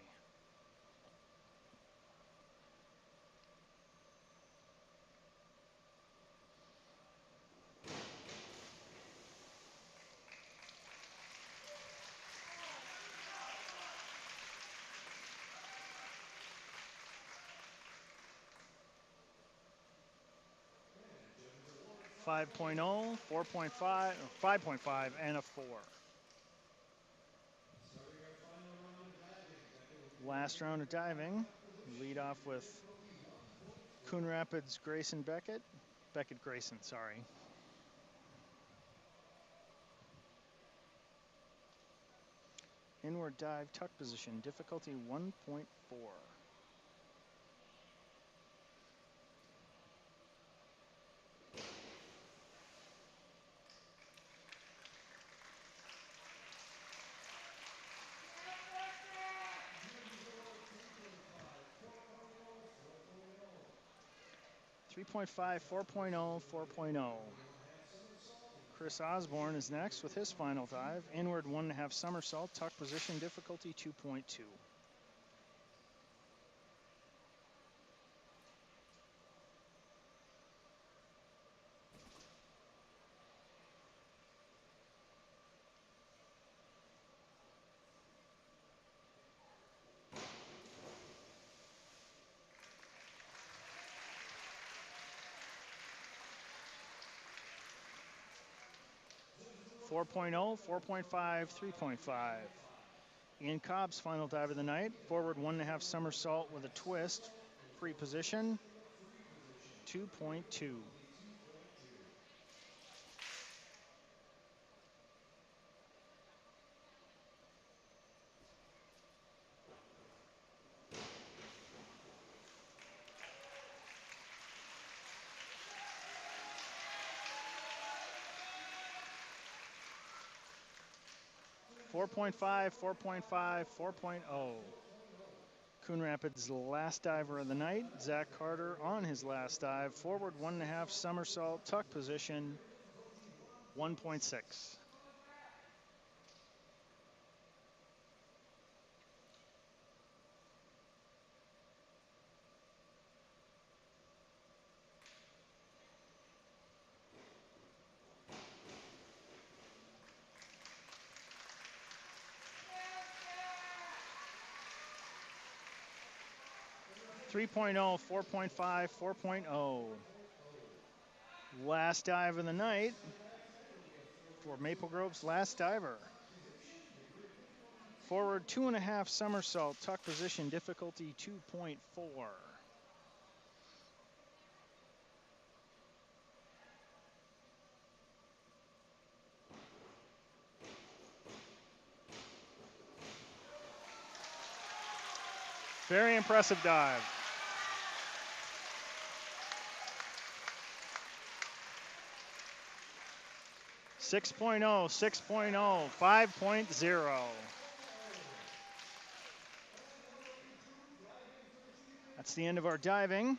A: Five 4.5, 5.5, and a 4. Last round of diving. Lead off with Coon Rapids Grayson Beckett. Beckett Grayson, sorry. Inward dive, tuck position, difficulty 1.4. 3.5, 4.0, 4.0. Chris Osborne is next with his final dive. Inward 1.5 somersault, tuck position, difficulty 2.2. 4.0, 4.5, 3.5. Ian Cobb's final dive of the night. Forward 1.5 somersault with a twist. Free position, 2.2. 4.5, 4.5, 4.0. Coon Rapids' last diver of the night. Zach Carter on his last dive. Forward 1.5 somersault, tuck position, 1.6. Three 4.5, 4.0. Last dive of the night for Maple Grove's last diver. Forward 2.5 somersault, tuck position, difficulty 2.4. Very impressive dive. 6.0, 6.0, 5.0. That's the end of our diving.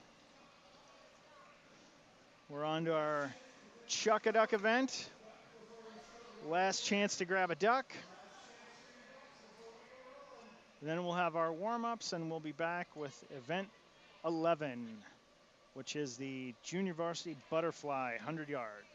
A: We're on to our Chuck-a-Duck event. Last chance to grab a duck. And then we'll have our warm-ups, and we'll be back with event 11, which is the Junior Varsity Butterfly 100-yard.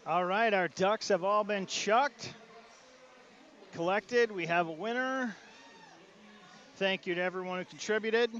A: All right, our ducks have all been chucked, collected. We have a winner. Thank you to everyone who contributed.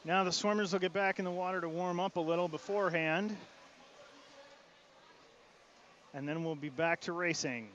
A: Now the swimmers will get back in the water to warm up a little beforehand. And then we'll be back to racing.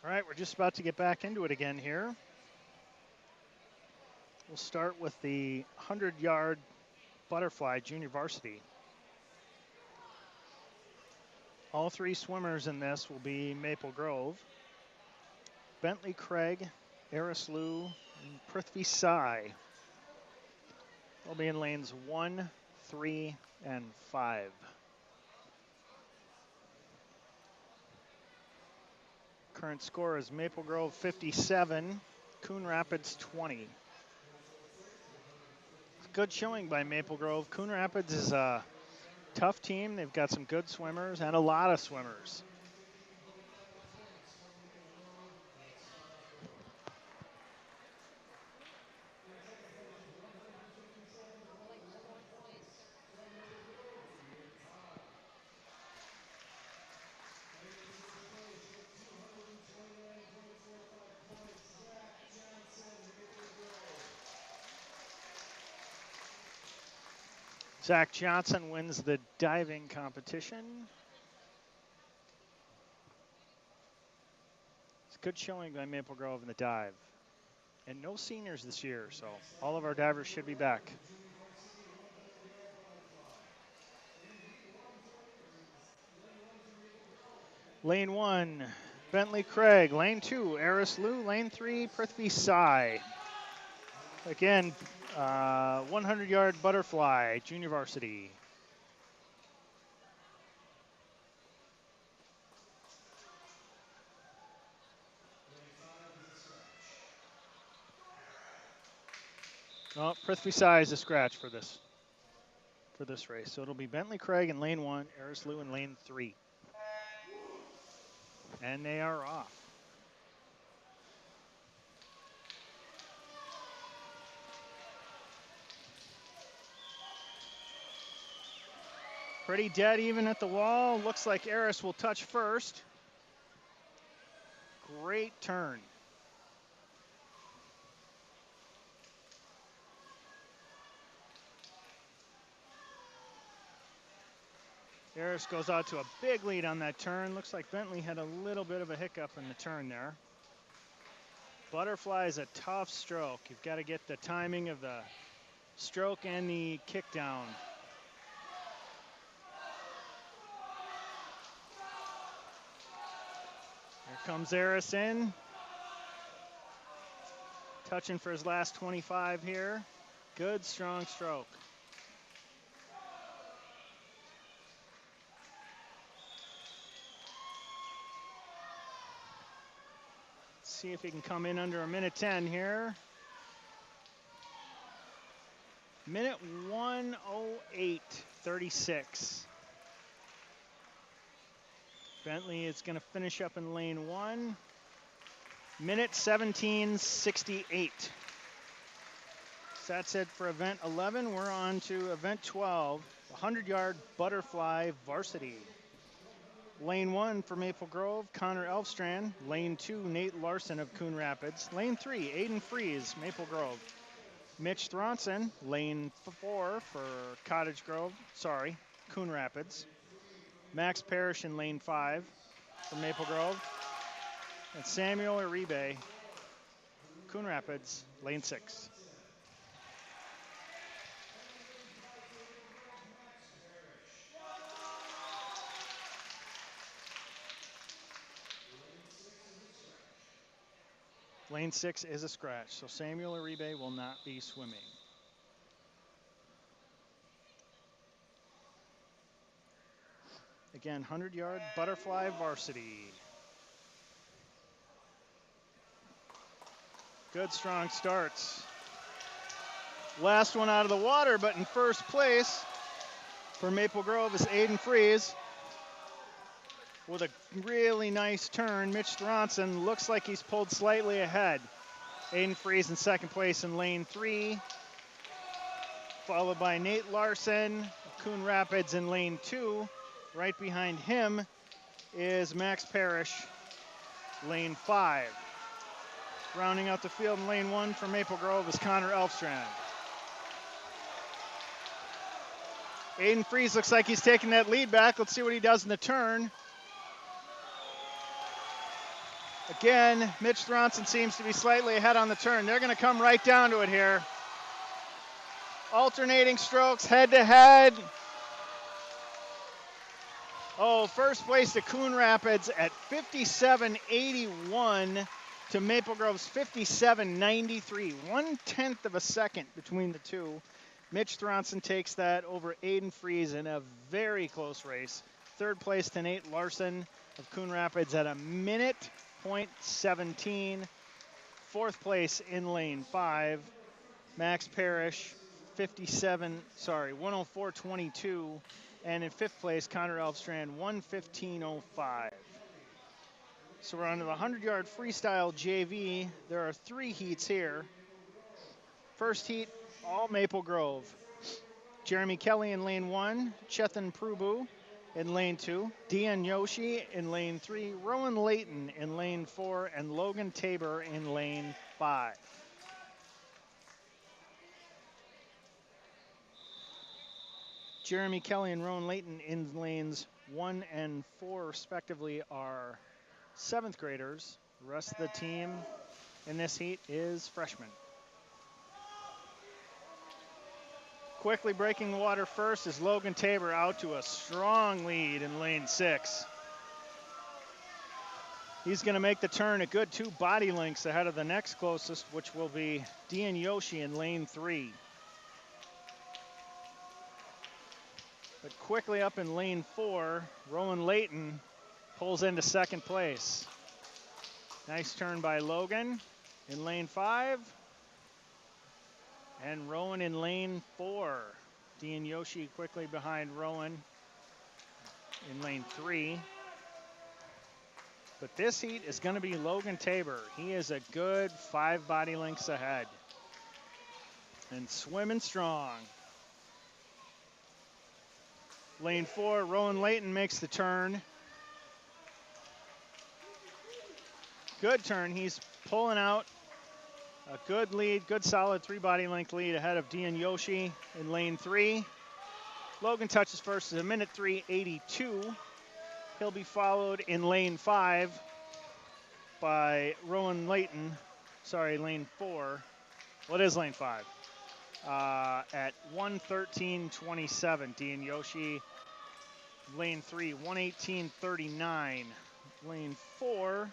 A: All right, we're just about to get back into it again here. We'll start with the 100-yard butterfly junior varsity. All three swimmers in this will be Maple Grove. Bentley Craig, Arislu, and Prithvi Sai. They'll be in lanes 1, 3, and 5. Current score is Maple Grove 57, Coon Rapids 20. Good showing by Maple Grove. Coon Rapids is a tough team. They've got some good swimmers and a lot of swimmers. Zach Johnson wins the diving competition. It's a good showing by Maple Grove in the dive. And no seniors this year, so all of our divers should be back. Lane 1, Bentley Craig. Lane 2, Arislu. Lane 3, Prithvi Sai. Again, 100-yard butterfly, junior varsity. Oh, Prithvi Sai is a scratch for this race. So it'll be Bentley Craig in lane 1, Arislu in lane 3. And they are off. Pretty dead even at the wall. Looks like Aris will touch first. Great turn. Aris goes out to a big lead on that turn. Looks like Bentley had a little bit of a hiccup in the turn there. Butterfly is a tough stroke. You've got to get the timing of the stroke and the kick down. Here comes Aris in. Touching for his last 25 here. Good, strong stroke. See if he can come in under a minute 10 here. Minute 1:08:36. Bentley is going to finish up in lane 1. Minute 17:68. So that's it for event 11. We're on to event 12, the 100-yard butterfly varsity. Lane 1 for Maple Grove, Connor Elfstrand. Lane 2, Nate Larson of Coon Rapids. Lane 3, Aiden Fries, Maple Grove. Mitch Thronson, lane 4 for Coon Rapids. Max Parrish in lane 5 for Maple Grove. And Samuel Uribe, Coon Rapids, lane 6. Lane 6 is a scratch, so Samuel Uribe will not be swimming. Again, 100-yard butterfly varsity. Good, strong starts. Last one out of the water, but in first place for Maple Grove is Aiden Fries. With a really nice turn, Mitch Thronson looks like he's pulled slightly ahead. Aiden Fries in second place in lane 3, followed by Nate Larson of Coon Rapids in lane 2. Right behind him is Max Parrish, lane 5. Rounding out the field in lane 1 for Maple Grove is Connor Elfstrand. Aiden Fries looks like he's taking that lead back. Let's see what he does in the turn. A Again, Mitch Thronson seems to be slightly ahead on the turn. They're going to come right down to it here. Alternating strokes, head to head. Oh, first place to Coon Rapids at 57.81 to Maple Grove's 57.93. 1/10 of a second between the two. Mitch Thronson takes that over Aiden Fries in a very close race. Third place to Nate Larson of Coon Rapids at 1:17. Fourth place in lane 5, Max Parrish, 104.22. And in fifth place, Connor Elfstrand, 1:15.05. So we're on to the 100-yard freestyle JV. There are 3 heats here. First heat, all Maple Grove. Jeremy Kelly in lane 1, Chethan Prabhu in lane 2, Dian Yoshi in lane 3, Rowan Layton in lane 4, and Logan Tabor in lane 5. Jeremy Kelly and Rowan Layton in lanes 1 and 4 respectively are 7th graders. The rest of the team in this heat is freshmen. Quickly breaking the water first is Logan Tabor out to a strong lead in lane 6. He's going to make the turn a good 2 body lengths ahead of the next closest, which will be Dian Yoshi in lane 3. But quickly up in lane 4, Rowan Layton pulls into second place. Nice turn by Logan in lane 5. And Rowan in lane 4. Dian Yoshi quickly behind Rowan in lane 3. But this heat is going to be Logan Tabor. He is a good 5 body lengths ahead. And swimming strong. Lane 4, Rowan Layton makes the turn. Good turn. He's pulling out a good lead, good solid 3 body length lead ahead of Dian Yoshi in lane 3. Logan touches first at 1:03.82. He'll be followed in lane 5 by Rowan Layton. Sorry, lane 4. Well, it is lane 5. At 1:13.27. Dian Yoshi, lane 3, 1:18.39. Lane 4.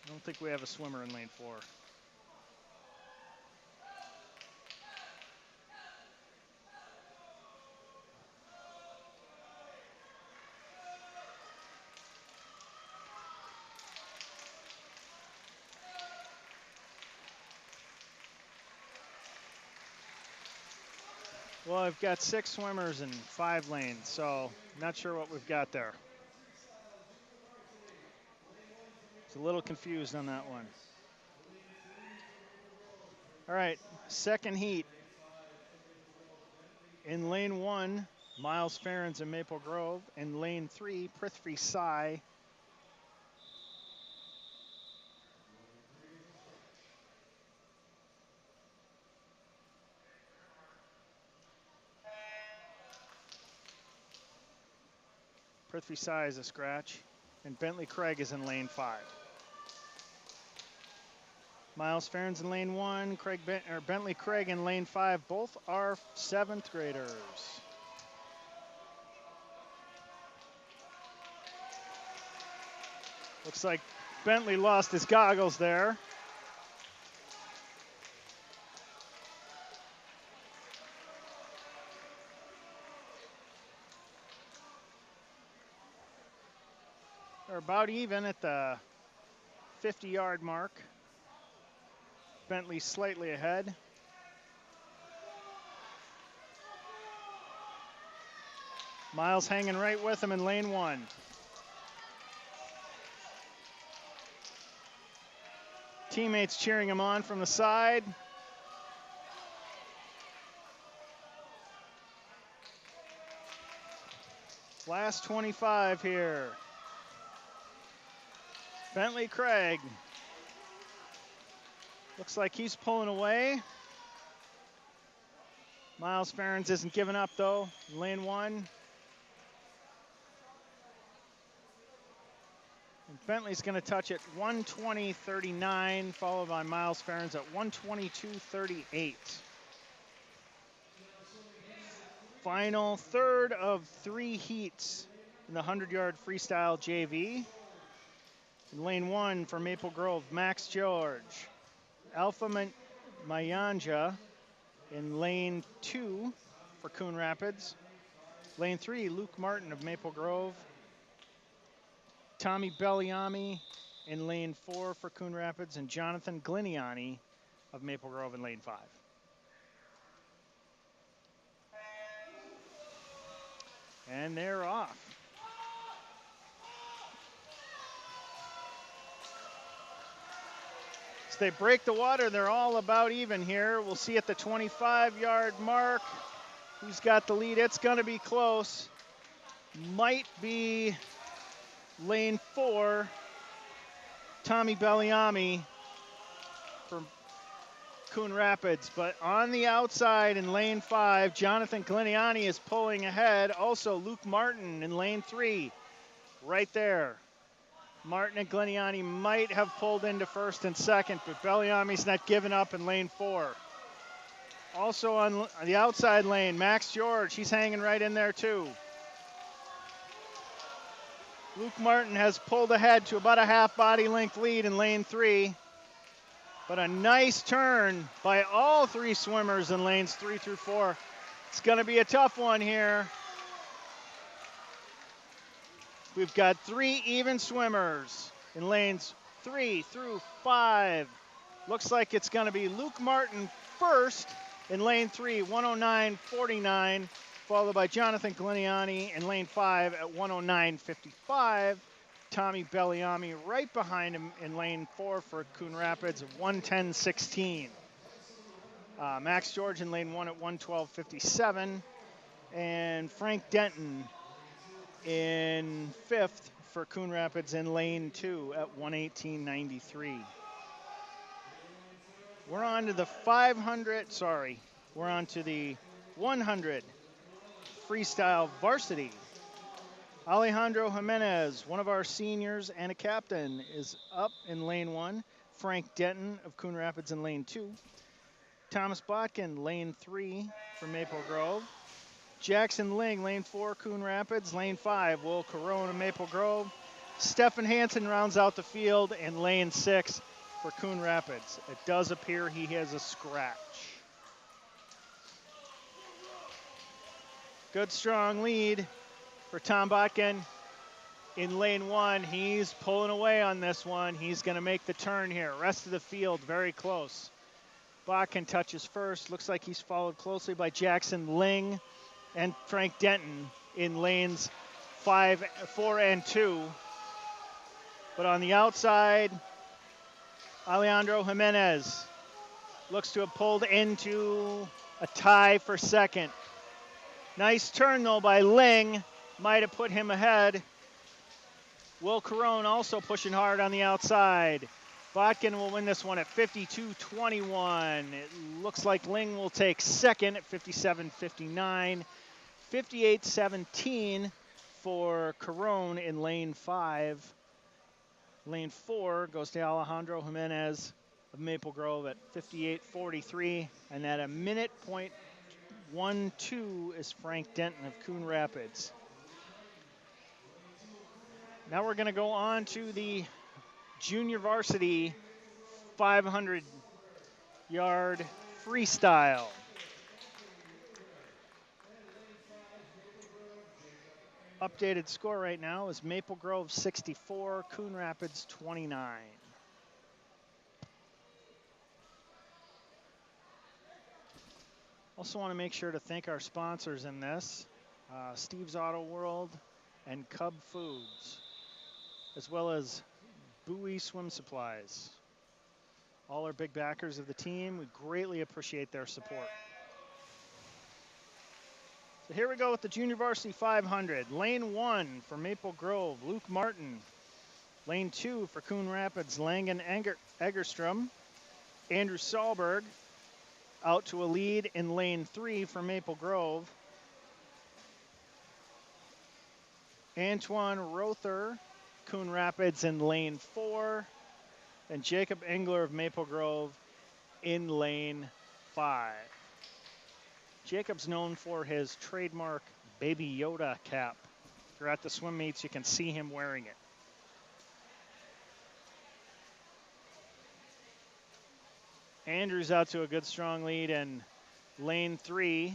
A: I don't think we have a swimmer in lane 4. Well, I've got 6 swimmers in 5 lanes, so not sure what we've got there. It's a little confused on that one. All right, second heat. In lane 1, Miles Ferens and Maple Grove. In lane 3, Prithvi Sai. Prithvi Sai is a scratch, and Bentley Craig is in lane 5. Miles Ferens in lane 1, Bentley Craig in lane 5. Both are 7th graders. Looks like Bentley lost his goggles there. They're about even at the 50-yard mark. Bentley slightly ahead. Miles hanging right with him in lane 1. Teammates cheering him on from the side. Last 25 here. Bentley Craig. Looks like he's pulling away. Miles Ferens isn't giving up though. Lane 1. And Bentley's going to touch at 1:20.39, followed by Miles Ferrens at 1:22.38. Final third of 3 heats in the 100-yard freestyle JV. In lane 1 for Maple Grove, Max George. Alpha Mayanja in lane 2 for Coon Rapids. Lane 3, Luke Martin of Maple Grove. Tommy Belliami in lane 4 for Coon Rapids, and Jonathan Gliniani of Maple Grove in lane 5. And they're off. As they break the water, they're all about even here. We'll see at the 25-yard mark who's got the lead. It's going to be close. Might be lane 4, Tommy Belliami from Coon Rapids. But on the outside in lane 5, Jonathan Gliniani is pulling ahead. Also, Luke Martin in lane 3, right there. Martin and Gliniani might have pulled into first and second, but Belliami's not giving up in lane 4. Also on the outside lane, Max George, he's hanging right in there too. Luke Martin has pulled ahead to about a half body length lead in lane 3, but a nice turn by all 3 swimmers in lanes 3 through 4. It's going to be a tough one here. We've got 3 even swimmers in lanes 3 through 5. Looks like it's going to be Luke Martin first in lane 3, 109.49, followed by Jonathan Gliniani in lane 5 at 109.55. Tommy Belliami right behind him in lane 4 for Coon Rapids at 110.16. Max George in lane 1 at 112.57. And Frank Denton in 5th for Coon Rapids in lane 2 at 118.93. We're on to the 100 Freestyle Varsity. Alejandro Jimenez, one of our seniors and a captain, is up in lane 1. Frank Denton of Coon Rapids in lane 2. Thomas Botkin, lane 3 for Maple Grove. Jackson Ling, lane 4, Coon Rapids. Lane 5, Will Corona, Maple Grove. Stefan Hansen rounds out the field in lane 6 for Coon Rapids. It does appear he has a scratch. Good strong lead for Tom Botkin in lane 1. He's pulling away on this one. He's going to make the turn here. Rest of the field very close. Botkin touches first. Looks like he's followed closely by Jackson Ling and Frank Denton in lanes 4 and 2. But on the outside, Alejandro Jimenez looks to have pulled into a tie for second. Nice turn, though, by Ling. Might have put him ahead. Will Corone also pushing hard on the outside. Botkin will win this one at 52.21. It looks like Ling will take second at 57.59. 58.17 for Corone in lane 5. Lane 4 goes to Alejandro Jimenez of Maple Grove at 58.43. And at a minute point 1-2 is Frank Denton of Coon Rapids. Now we're going to go on to the junior varsity 500-yard freestyle. Updated score right now is Maple Grove 64, Coon Rapids 29. Also want to make sure to thank our sponsors in this, Steve's Auto World and Cub Foods, as well as Bowie Swim Supplies. All are big backers of the team. We greatly appreciate their support. So here we go with the Junior Varsity 500. Lane 1 for Maple Grove, Luke Martin. Lane 2 for Coon Rapids, Langen Egerstrom. Andrew Sahlberg out to a lead in lane 3 for Maple Grove. Antoine Rother Coon Rapids in lane 4, and Jacob Engler of Maple Grove in lane 5. Jacob's known for his trademark Baby Yoda cap. If you're at the swim meets, you can see him wearing it. Andrews out to a good strong lead in lane 3.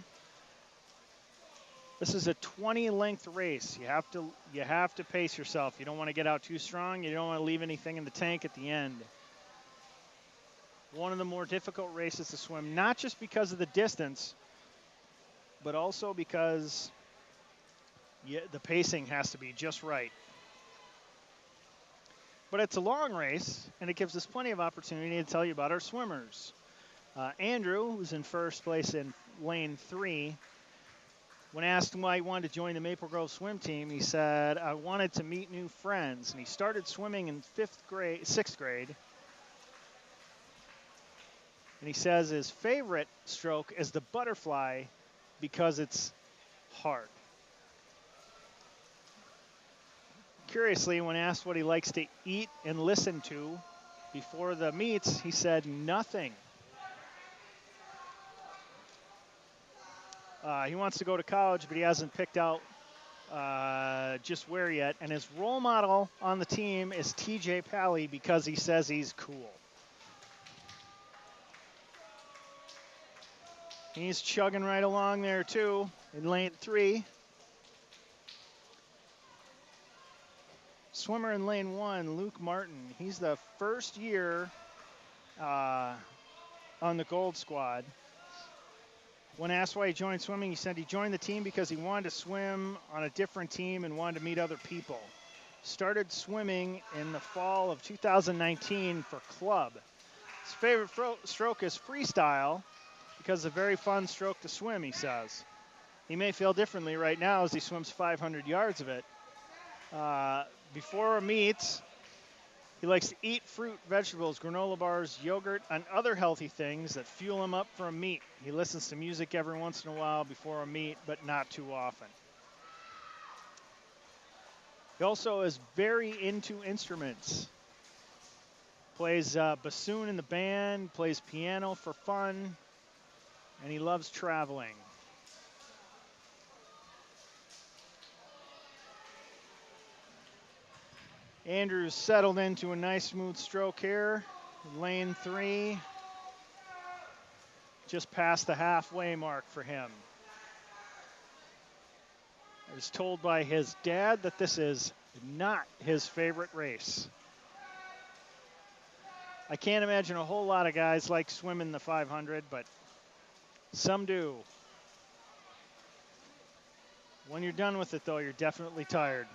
A: This is a 20-length race. You have to pace yourself. You don't want to get out too strong. You don't want to leave anything in the tank at the end. One of the more difficult races to swim, not just because of the distance, but also because the pacing has to be just right. But it's a long race, and it gives us plenty of opportunity to tell you about our swimmers. Andrew, who's in first place in lane 3, when asked why he wanted to join the Maple Grove swim team, he said, "I wanted to meet new friends." And he started swimming in 6th grade. And he says his favorite stroke is the butterfly because it's hard. Curiously, when asked what he likes to eat and listen to before the meets, he said nothing. He wants to go to college, but he hasn't picked out just where yet. And his role model on the team is TJ Pally because he says he's cool. He's chugging right along there too in lane 3. Swimmer in lane 1, Luke Martin. He's the first year on the Gold Squad. When asked why he joined swimming, he said he joined the team because he wanted to swim on a different team and wanted to meet other people. Started swimming in the fall of 2019 for club. His favorite stroke is freestyle because it's a very fun stroke to swim, he says. He may feel differently right now as he swims 500 yards of it. Before a meet, he likes to eat fruit, vegetables, granola bars, yogurt, and other healthy things that fuel him up for a meet. He listens to music every once in a while before a meet, but not too often. He also is very into instruments. Plays bassoon in the band, plays piano for fun, and he loves traveling. Andrews settled into a nice smooth stroke here. Lane 3, just past the halfway mark for him. I was told by his dad that this is not his favorite race. I can't imagine a whole lot of guys like swimming the 500, but some do. When you're done with it, though, you're definitely tired.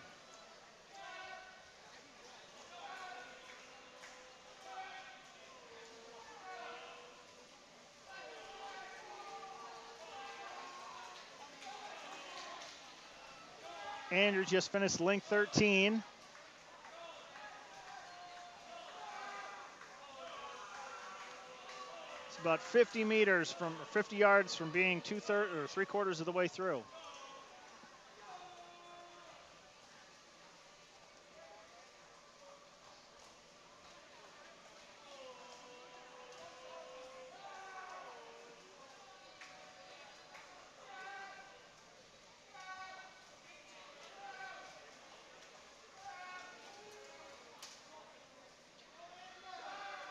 A: Andrew just finished length 13. It's about 50 yards from being 3/4 of the way through.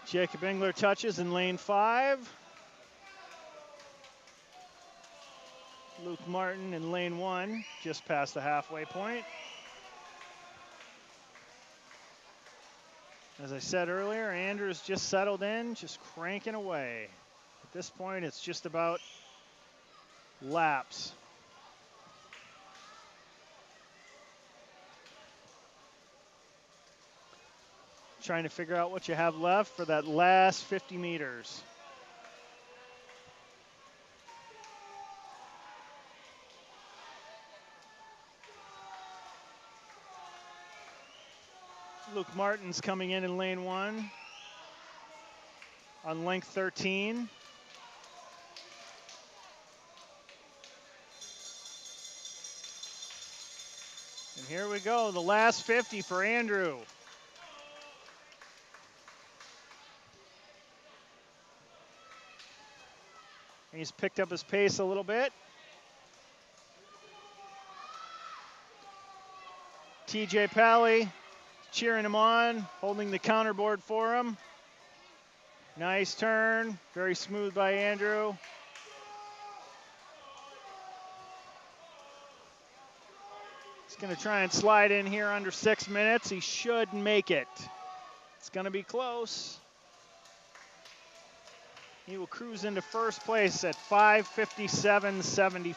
A: Jacob Engler touches in lane 5. Luke Martin in lane 1, just past the halfway point. As I said earlier, Andrews just settled in, just cranking away. At this point, it's just about laps. Trying to figure out what you have left for that last 50 meters. Luke Martin's coming in lane 1 on length 13. And here we go, the last 50 for Andrew. He's picked up his pace a little bit. TJ Pally cheering him on, holding the counterboard for him. Nice turn, very smooth by Andrew. He's going to try and slide in here under 6 minutes. He should make it. It's going to be close. He will cruise into first place at 5:57.74.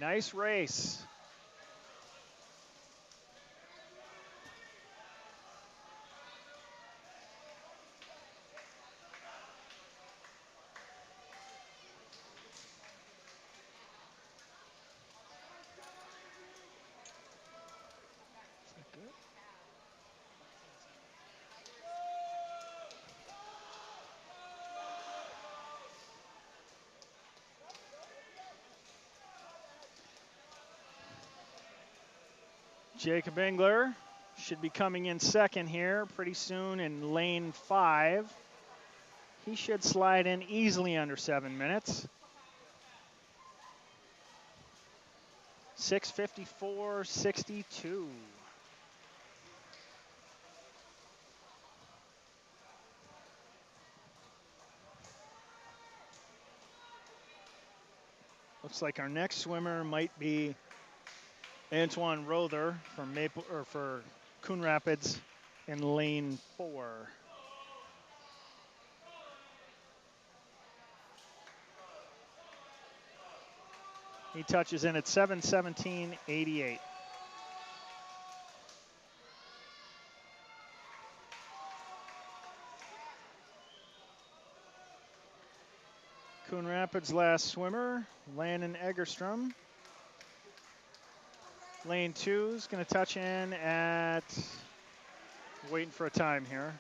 A: Nice race. Jacob Engler should be coming in second here pretty soon in lane 5. He should slide in easily under 7 minutes. 6:54.62. Looks like our next swimmer might be Antoine Rother from for Coon Rapids in lane 4. He touches in at 7:17.88. Coon Rapids' last swimmer, Landon Egerstrom. Lane 2 is going to touch in at, waiting for a time here.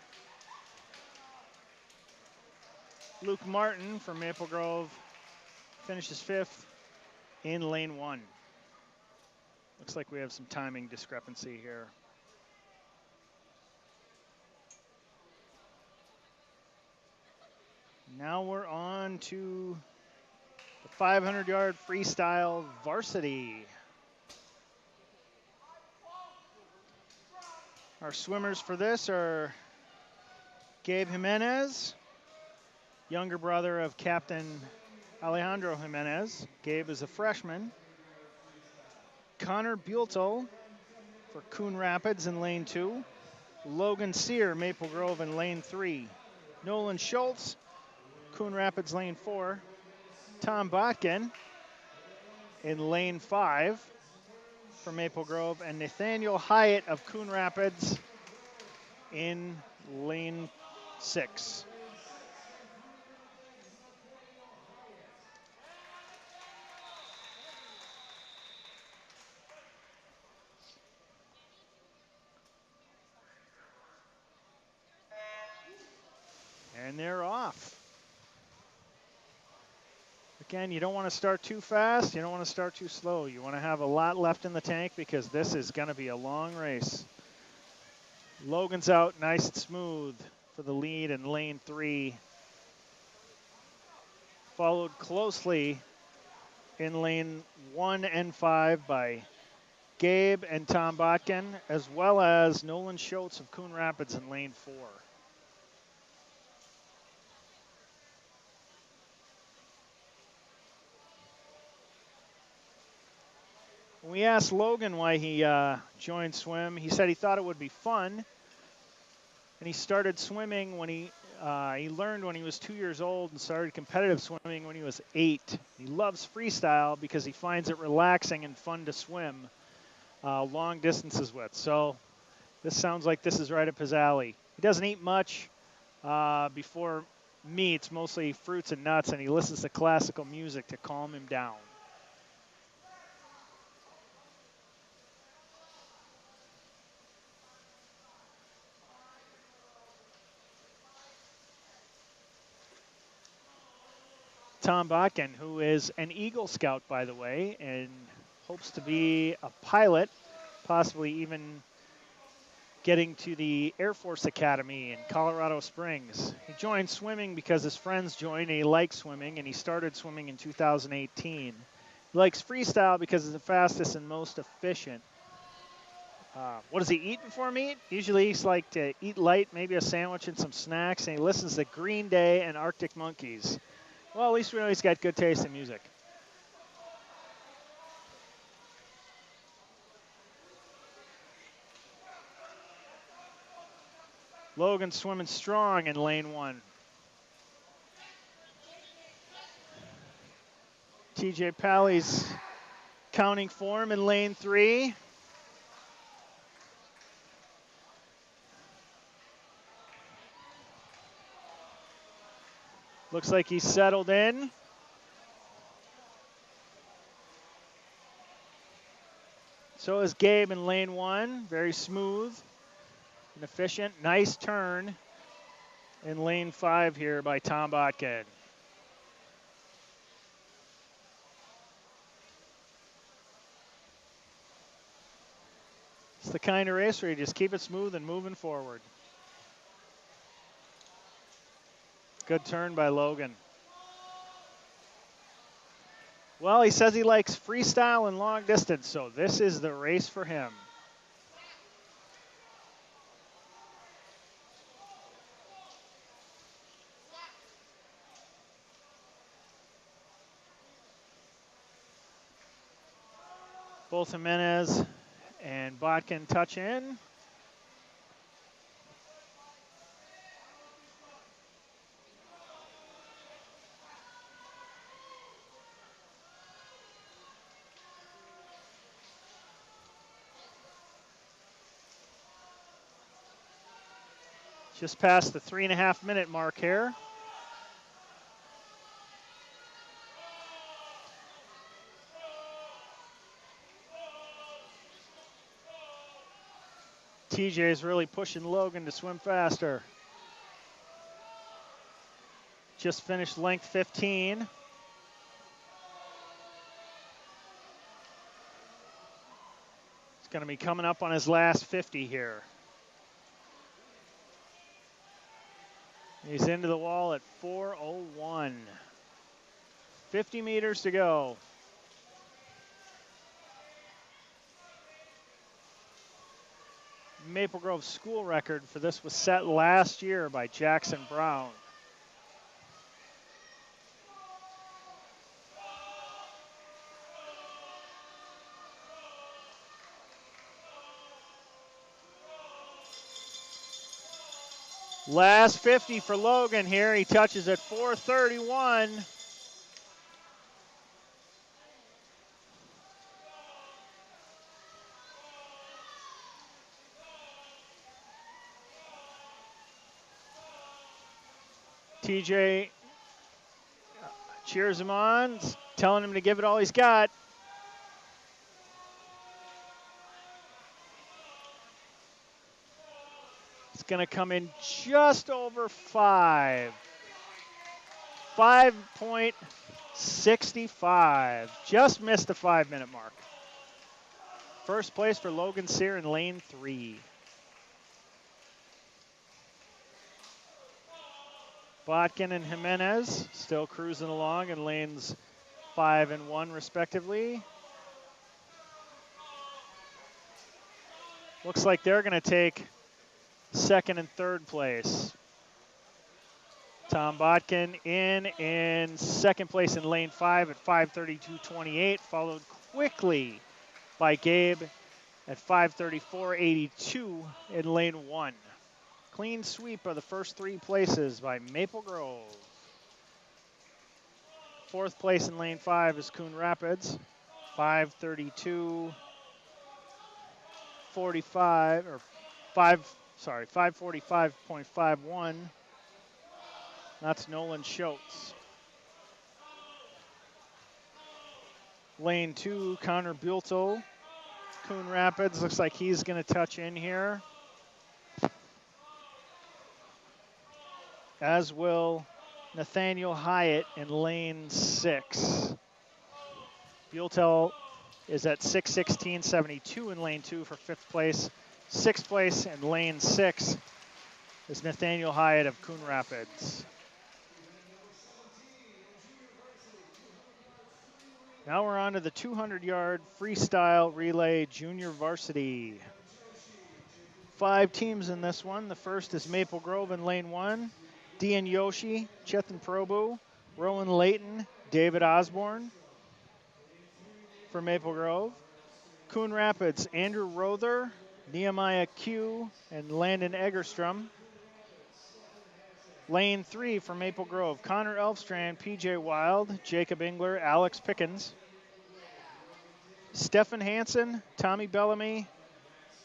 A: Luke Martin from Maple Grove finishes 5th in lane 1. Looks like we have some timing discrepancy here. Now we're on to the 500-yard freestyle varsity. Our swimmers for this are Gabe Jimenez, younger brother of Captain Alejandro Jimenez. Gabe is a freshman. Connor Bueltel for Coon Rapids in lane 2. Logan Sear, Maple Grove in lane 3. Nolan Schultz, Coon Rapids lane 4. Tom Botkin in lane 5 for Maple Grove. And Nathaniel Hyatt of Coon Rapids in lane 6. And they're off. Again, you don't want to start too fast. You don't want to start too slow. You want to have a lot left in the tank because this is going to be a long race. Logan's out nice and smooth for the lead in lane 3. Followed closely in lane 1 and 5 by Gabe and Tom Botkin, as well as Nolan Schultz of Coon Rapids in lane 4. When we asked Logan why he joined swim, he said he thought it would be fun. And he started swimming when he learned when he was 2 years old and started competitive swimming when he was 8. He loves freestyle because he finds it relaxing and fun to swim long distances with. So this sounds like this is right up his alley. He doesn't eat much before meets, mostly fruits and nuts, and he listens to classical music to calm him down. Tom Botkin, who is an Eagle Scout, by the way, and hopes to be a pilot, possibly even getting to the Air Force Academy in Colorado Springs. He joined swimming because his friends joined and he likes swimming, and he started swimming in 2018. He likes freestyle because it's the fastest and most efficient. What is he eating for meat? Usually he's like to eat light, maybe a sandwich and some snacks, and he listens to Green Day and Arctic Monkeys. Well, at least we know he's got good taste in music. Logan swimming strong in lane 1. TJ Pally's counting form in lane 3. Looks like he's settled in. So is Gabe in lane 1. Very smooth and efficient. Nice turn in lane 5 here by Tom Botkin. It's the kind of race where you just keep it smooth and moving forward. Good turn by Logan. Well, he says he likes freestyle and long distance, so this is the race for him. Both Jimenez and Botkin touch in. Just past the 3.5-minute mark here. TJ is really pushing Logan to swim faster. Just finished length 15. He's going to be coming up on his last 50 here. He's into the wall at 4:01. 50 meters to go. Maple Grove school record for this was set last year by Jackson Brown. Last 50 for Logan here. He touches at 4:31. TJ cheers him on, telling him to give it all he's got. It's going to come in just over 5. 5.65. Just missed the 5-minute mark. First place for Logan Sear in lane 3. Botkin and Jimenez still cruising along in lanes 5 and 1 respectively. Looks like they're going to take second and third place. Tom Botkin in second place in lane 5 at 5:32.28, followed quickly by Gabe at 5:34.82 in lane 1. Clean sweep of the first 3 places by Maple Grove. Fourth place in lane 5 is Coon Rapids, 5:32.45 or 5:45.51. That's Nolan Schultz. Lane 2, Connor Bulto. Coon Rapids looks like he's going to touch in here. As will Nathaniel Hyatt in lane 6. Buelltel is at 6:16.72 in lane 2 for 5th place. 6th place in lane 6 is Nathaniel Hyatt of Coon Rapids. Now we're on to the 200-yard freestyle relay junior varsity. 5 teams in this one. The first is Maple Grove in lane 1. Dean Yoshi, Chetan Prabhu, Rowan Layton, David Osborne for Maple Grove. Coon Rapids, Andrew Rother, Nehemiah Q, and Landon Egerstrom. Lane 3 for Maple Grove, Connor Elfstrand, PJ Wild, Jacob Engler, Alex Pickens. Stefan Hansen, Tommy Bellamy,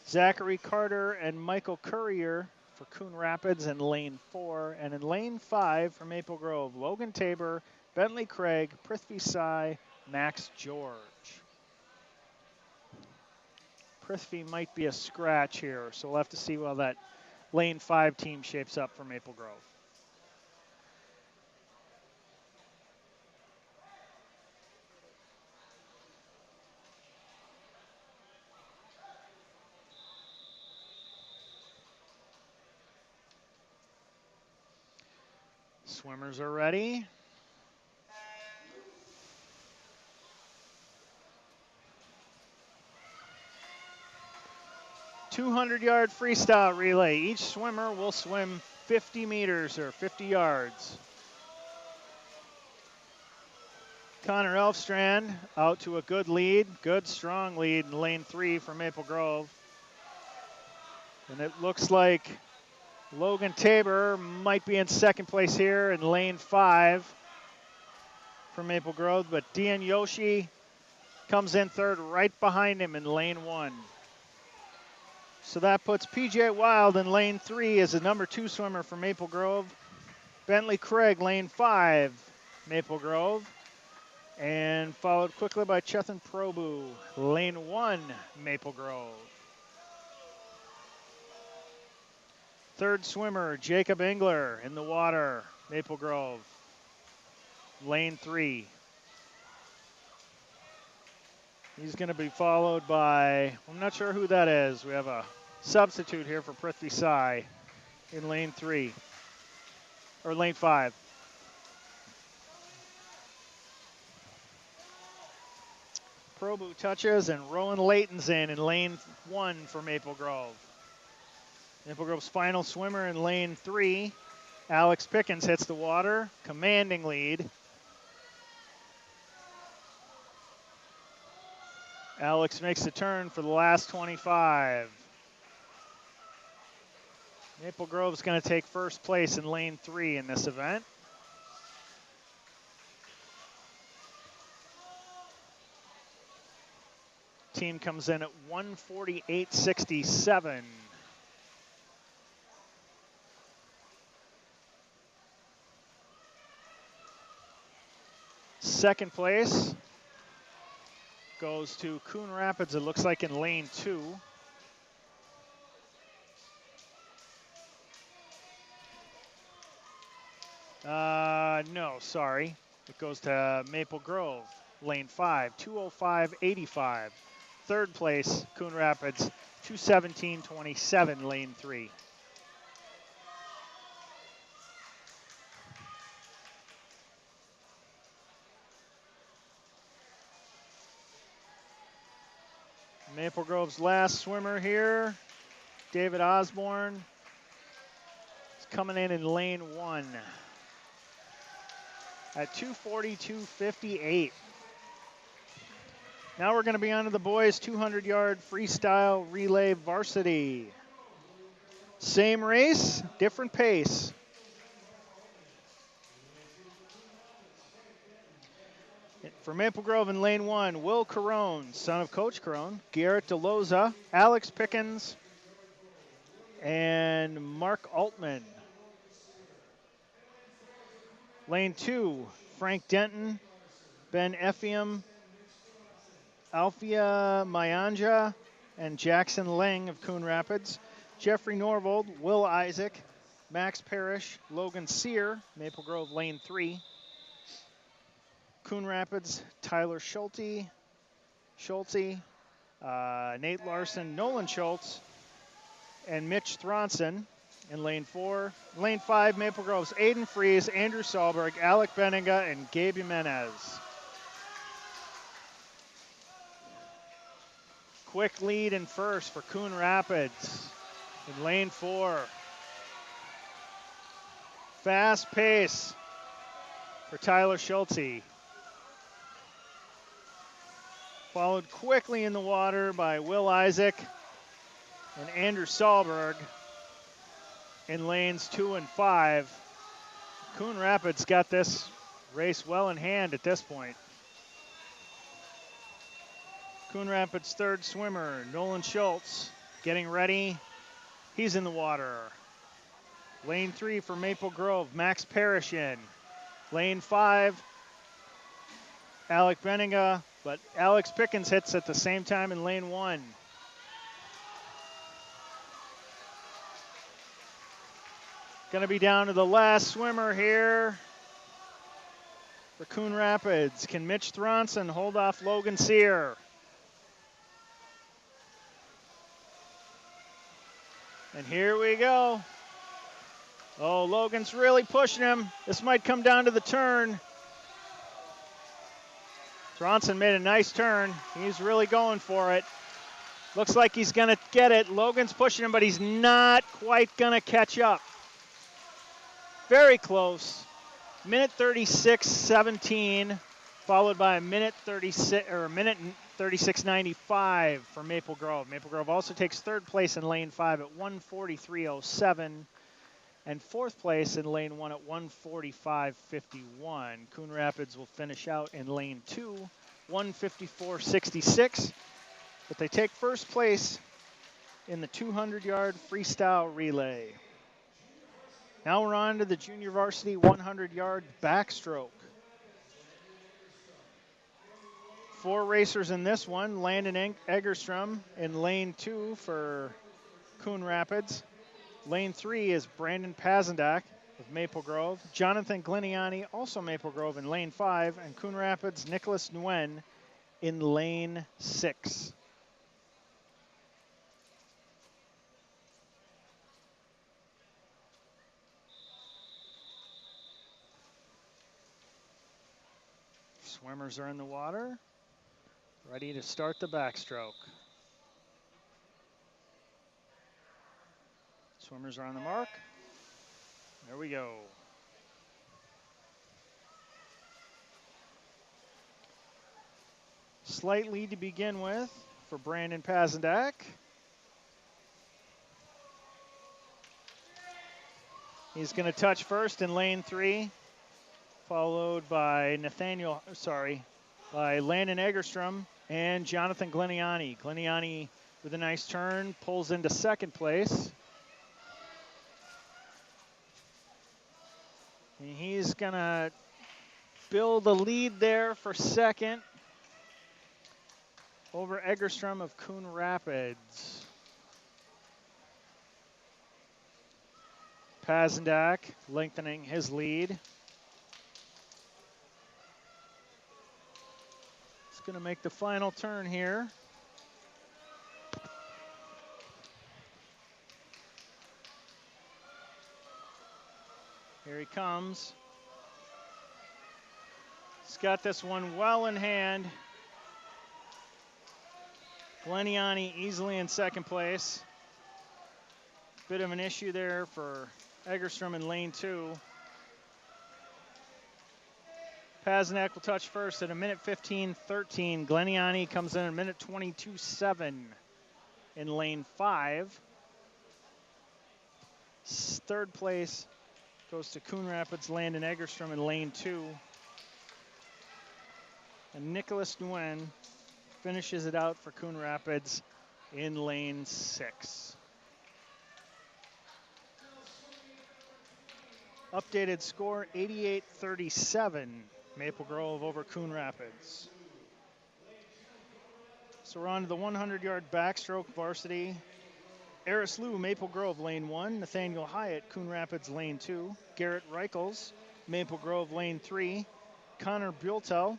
A: Zachary Carter, and Michael Courier for Coon Rapids in lane 4. And in lane 5 for Maple Grove, Logan Tabor, Bentley Craig, Prithvi Sai, Max George. Prithvi might be a scratch here, so we'll have to see how that lane 5 team shapes up for Maple Grove. Swimmers are ready. "200-yard freestyle relay. Each swimmer will swim 50 meters or 50 yards. Connor Elfstrand out to a good lead, good strong lead in lane 3 for Maple Grove. And it looks like Logan Tabor might be in second place here in lane 5 for Maple Grove, but Dean Yoshi comes in third right behind him in lane 1. So that puts PJ Wild in lane 3 as the number 2 swimmer for Maple Grove. Bentley Craig, lane 5, Maple Grove. And followed quickly by Chetan Prabhu, lane 1, Maple Grove. Third swimmer, Jacob Engler in the water, Maple Grove, lane 3. He's going to be followed by, I'm not sure who that is. We have a substitute here for Prithvi Sai in lane 3, or lane 5. Prabhu touches, and Rowan Layton's in lane 1 for Maple Grove. Maple Grove's final swimmer in lane 3, Alex Pickens, hits the water, commanding lead. Alex makes the turn for the last 25. Maple Grove's going to take first place in lane 3 in this event. Team comes in at 148.67. Second place goes to Coon Rapids, it looks like in lane 2. No, sorry. It goes to Maple Grove, lane 5, 2:05.85. Third place, Coon Rapids, 2:17.27, lane 3. Maple Grove's last swimmer here, David Osborne, is coming in lane 1 at 2:42.58. Now we're going to be on to the boys' 200-yard freestyle relay varsity. Same race, different pace. For Maple Grove in lane 1, Will Carone, son of Coach Carone, Garrett DeLoza, Alex Pickens, and Mark Altman. Lane 2, Frank Denton, Ben Effiam, Alfia Mayanja, and Jackson Lang of Coon Rapids. Jeffrey Norvold, Will Isaac, Max Parrish, Logan Sear, Maple Grove lane 3. Coon Rapids, Tyler Schulte, Nate Larson, Nolan Schultz, and Mitch Thronson in lane 4. Lane 5, Maple Grove's Aiden Fries, Andrew Sahlberg, Alec Benninga, and Gabe Jimenez. Quick lead in first for Coon Rapids in lane 4. Fast pace for Tyler Schulte. Followed quickly in the water by Will Isaac and Andrew Sahlberg in lanes 2 and 5. Coon Rapids got this race well in hand at this point. Coon Rapids' third swimmer, Nolan Schultz, getting ready. He's in the water. Lane 3 for Maple Grove, Max Parrish in. Lane 5, Alec Benninga, but Alex Pickens hits at the same time in lane 1. Gonna be down to the last swimmer here for Coon Rapids. Can Mitch Thronson hold off Logan Sear? And here we go. Oh, Logan's really pushing him. This might come down to the turn. Thronson made a nice turn. He's really going for it. Looks like he's gonna get it. Logan's pushing him, but he's not quite gonna catch up. Very close. Minute 36:17, followed by a minute 36:95 for Maple Grove. Maple Grove also takes third place in lane 5 at 1:43:07, and fourth place in lane 1 at 1:45:51. Coon Rapids will finish out in lane 2, 1:54:66, but they take first place in the 200-yard freestyle relay. Now we're on to the junior varsity 100-yard backstroke. 4 racers in this one. Landon Egerstrom in lane 2 for Coon Rapids. Lane 3 is Brandon Pazendak of Maple Grove. Jonathan Gliniani, also Maple Grove, in lane 5. And Coon Rapids' Nicholas Nguyen in lane 6. Swimmers are in the water, ready to start the backstroke. Swimmers are on the mark. There we go. Slight lead to begin with for Brandon Pazendak. He's going to touch first in lane 3, followed by Landon Egerstrom and Jonathan Gliniani. Gliniani with a nice turn, pulls into second place. And he's going to build a lead there for second over Egerstrom of Coon Rapids. Pazendak lengthening his lead. He's going to make the final turn here. Here he comes. He's got this one well in hand. Gliniani easily in second place. Bit of an issue there for Egerstrom in lane 2. Pazendak will touch first at a minute 15:13. Gliniani comes in at a minute 22:07 in lane 5. Third place goes to Coon Rapids' Landon Egerstrom in lane 2. And Nicholas Nguyen finishes it out for Coon Rapids in lane 6. Updated score 88-37, Maple Grove over Coon Rapids. So we're on to the 100-yard backstroke varsity. Eris Lou, Maple Grove, lane 1. Nathaniel Hyatt, Coon Rapids, lane 2. Garrett Reichels, Maple Grove, lane 3. Connor Bultel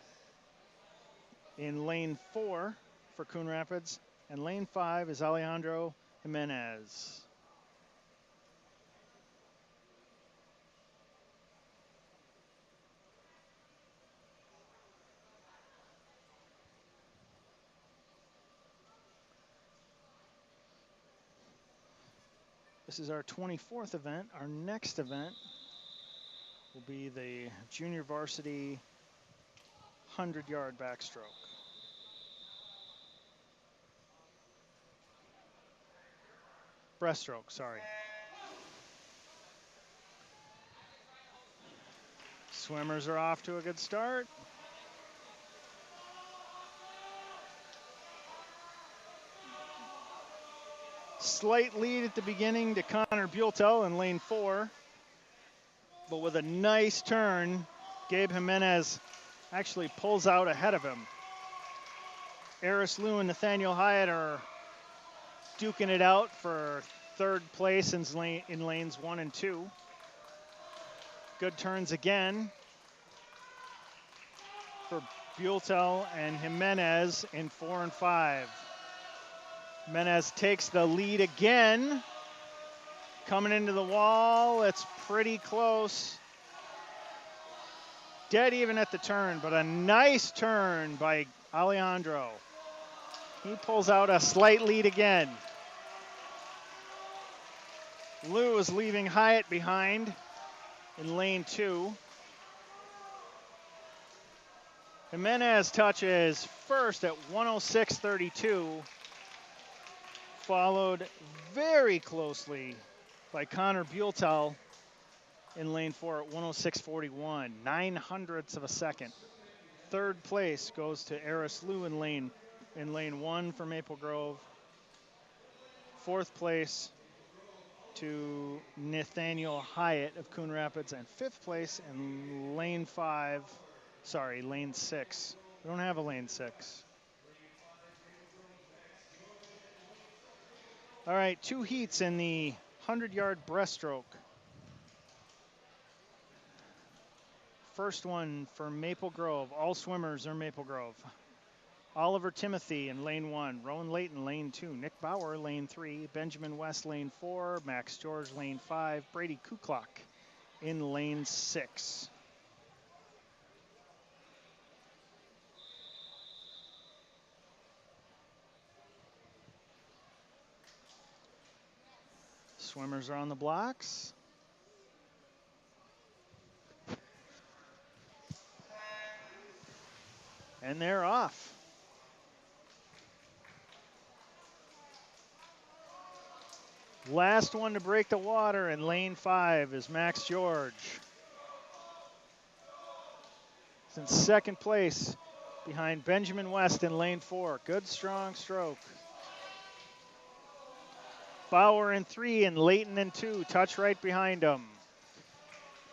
A: in lane 4 for Coon Rapids. And lane 5 is Alejandro Jimenez. This is our 24th event. Our next event will be the junior varsity 100-yard backstroke. Breaststroke, sorry. Swimmers are off to a good start. Slight lead at the beginning to Connor Bultel in lane 4. But with a nice turn, Gabe Jimenez actually pulls out ahead of him. Eris Lou and Nathaniel Hyatt are duking it out for third place in lanes 1 and 2. Good turns again for Bultel and Jimenez in 4 and 5. Jimenez takes the lead again. Coming into the wall, it's pretty close. Dead even at the turn, but a nice turn by Alejandro. He pulls out a slight lead again. Lou is leaving Hyatt behind in lane 2. Jimenez touches first at 106.32, followed very closely by Connor Bultel in lane 4 at 106.41, 9/100ths of a second. Third place goes to Eris Lou in lane 1 for Maple Grove. Fourth place to Nathaniel Hyatt of Coon Rapids, and fifth place in lane 6. We don't have a lane 6. All right, 2 heats in the 100-yard breaststroke. First one for Maple Grove. All swimmers are Maple Grove. Oliver Timothy in lane 1. Rowan Layton, lane 2. Nick Bauer, lane 3. Benjamin West, lane 4. Max George, lane 5. Brady Kuklock in lane 6. Swimmers are on the blocks. And they're off. Last one to break the water in lane 5 is Max George. He's in second place behind Benjamin West in lane 4. Good, strong stroke. Bauer in 3 and Layton in 2. Touch right behind him.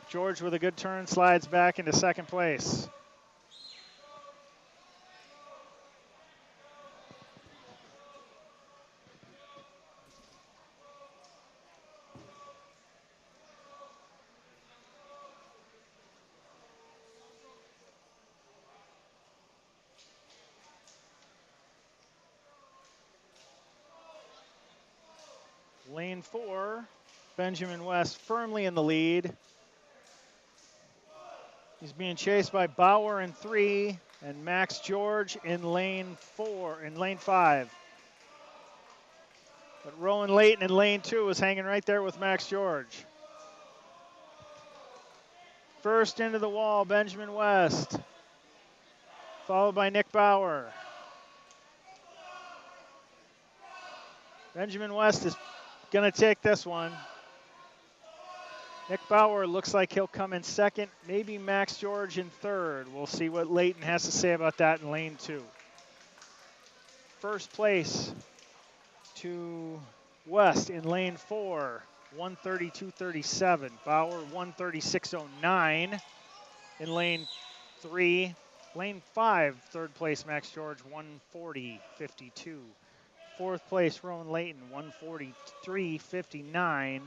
A: George with a good turn slides back into second place. Lane 4, Benjamin West firmly in the lead. He's being chased by Bauer in 3 and Max George in lane 5. But Rowan Layton in lane 2 is hanging right there with Max George. First into the wall, Benjamin West, followed by Nick Bauer. Benjamin West is going to take this one. Nick Bauer looks like he'll come in second, maybe Max George in third. We'll see what Layton has to say about that in lane 2. First place to West in lane 4, 132.37. Bauer 136.09 in lane 3. Lane 5, third place Max George 140.52. Fourth place, Rowan Layton, 143.59.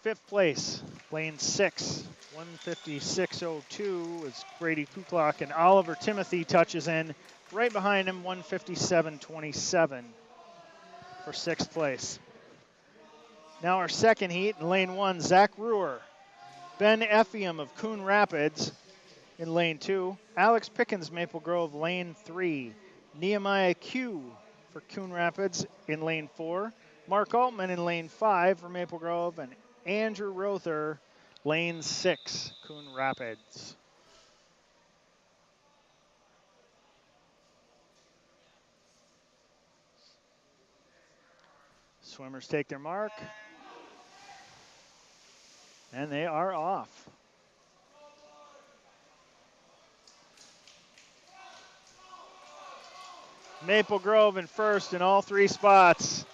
A: Fifth place, lane 6, 156.02 is Brady Kuklock, and Oliver Timothy touches in right behind him, 157.27 for sixth place. Now our second heat in lane 1, Zach Ruhr, Ben Effiam of Coon Rapids in lane 2, Alex Pickens, Maple Grove, lane 3, Nehemiah Q for Coon Rapids in lane 4, Mark Altman in lane 5 for Maple Grove, and Andrew Rother, lane 6, Coon Rapids. Swimmers take their mark, and they are off. Maple Grove in first in all three spots.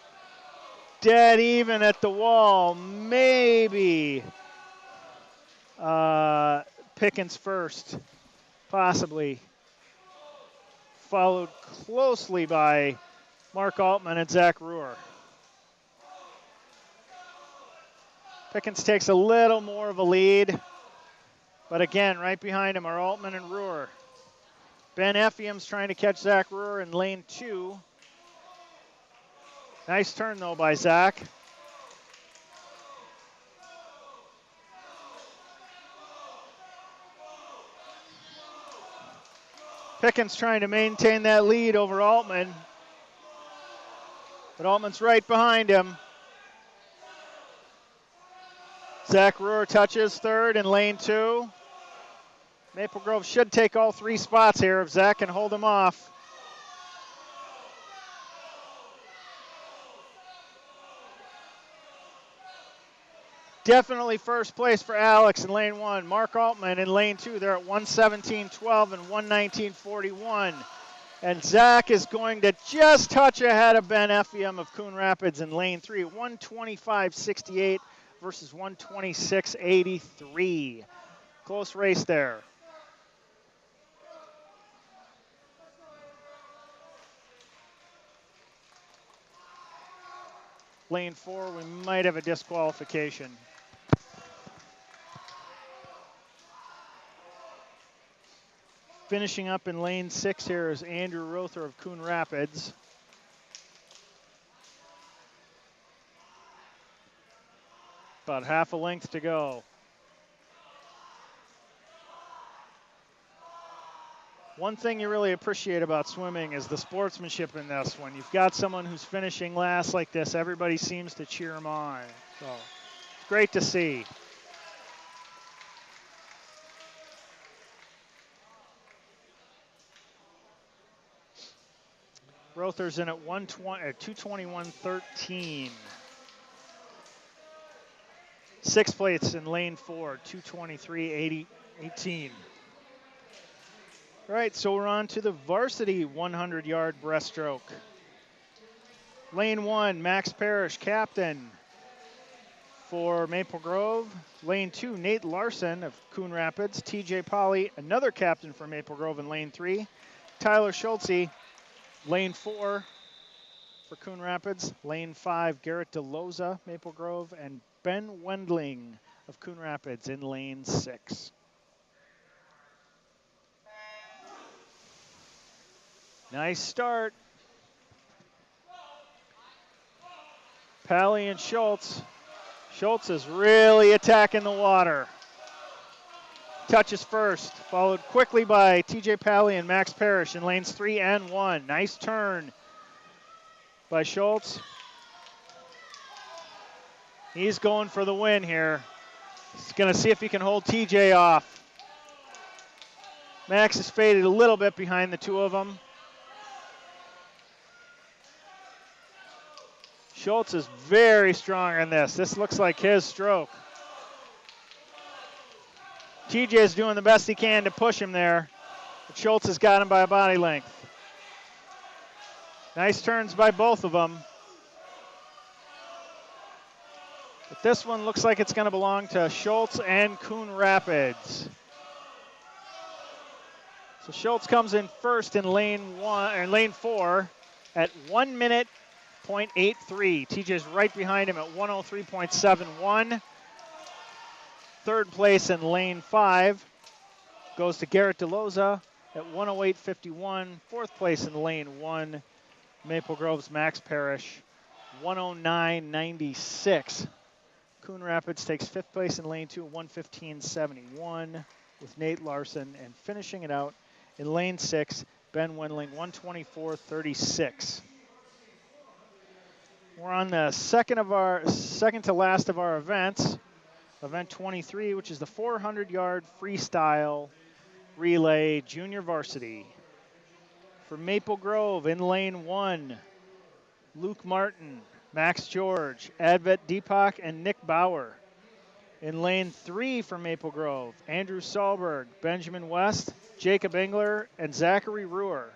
A: Dead even at the wall, maybe Pickens first, possibly. Followed closely by Mark Altman and Zach Ruhr. Pickens takes a little more of a lead, but again, right behind him are Altman and Ruhr. Ben Effiam's trying to catch Zach Ruhr in lane 2. Nice turn though by Zach. Pickens trying to maintain that lead over Altman, but Altman's right behind him. Zach Ruhr touches third in lane 2. Maple Grove should take all three spots here if Zach can hold him off. Definitely first place for Alex in lane 1. Mark Altman in lane 2. They're at 117.12 and 119.41. And Zach is going to just touch ahead of Ben Effiam of Coon Rapids in lane 3. 125.68 versus 126.83. Close race there. Lane 4, we might have a disqualification. Finishing up in lane 6 here is Andrew Rother of Coon Rapids. About half a length to go. One thing you really appreciate about swimming is the sportsmanship in this. When you've got someone who's finishing last like this, everybody seems to cheer him on. So it's great to see. Rother's in at 221.13. Sixth place in lane 4, 223.18. All right, so we're on to the varsity 100-yard breaststroke. Lane 1, Max Parrish, captain for Maple Grove. Lane 2, Nate Larson of Coon Rapids. TJ Polly, another captain for Maple Grove in lane 3. Tyler Schultze, lane 4 for Coon Rapids. Lane 5, Garrett DeLoza, Maple Grove. And Ben Wendling of Coon Rapids in lane 6. Nice start. Pally and Schultz. Schultz is really attacking the water. Touches first, followed quickly by TJ Pally and Max Parrish in lanes 3 and 1. Nice turn by Schultz. He's going for the win here. He's going to see if he can hold TJ off. Max is faded a little bit behind the two of them. Schultz is very strong on this. This looks like his stroke. TJ is doing the best he can to push him there, but Schultz has got him by a body length. Nice turns by both of them. But this one looks like it's going to belong to Schultz and Coon Rapids. So Schultz comes in first in lane 4 at 1 minute 0.83. TJ's right behind him at 103.71. Third place in lane 5 goes to Garrett DeLoza at 108.51. Fourth place in lane 1, Maple Grove's Max Parrish, 109.96. Coon Rapids takes fifth place in lane 2 at 115.71 with Nate Larson, and finishing it out in lane 6, Ben Wendling, 124.36. We're on the second to last of our events, event 23, which is the 400-yard freestyle relay junior varsity. For Maple Grove in lane 1, Luke Martin, Max George, Advet Deepak, and Nick Bauer. In lane 3 for Maple Grove, Andrew Sahlberg, Benjamin West, Jacob Engler, and Zachary Ruhr.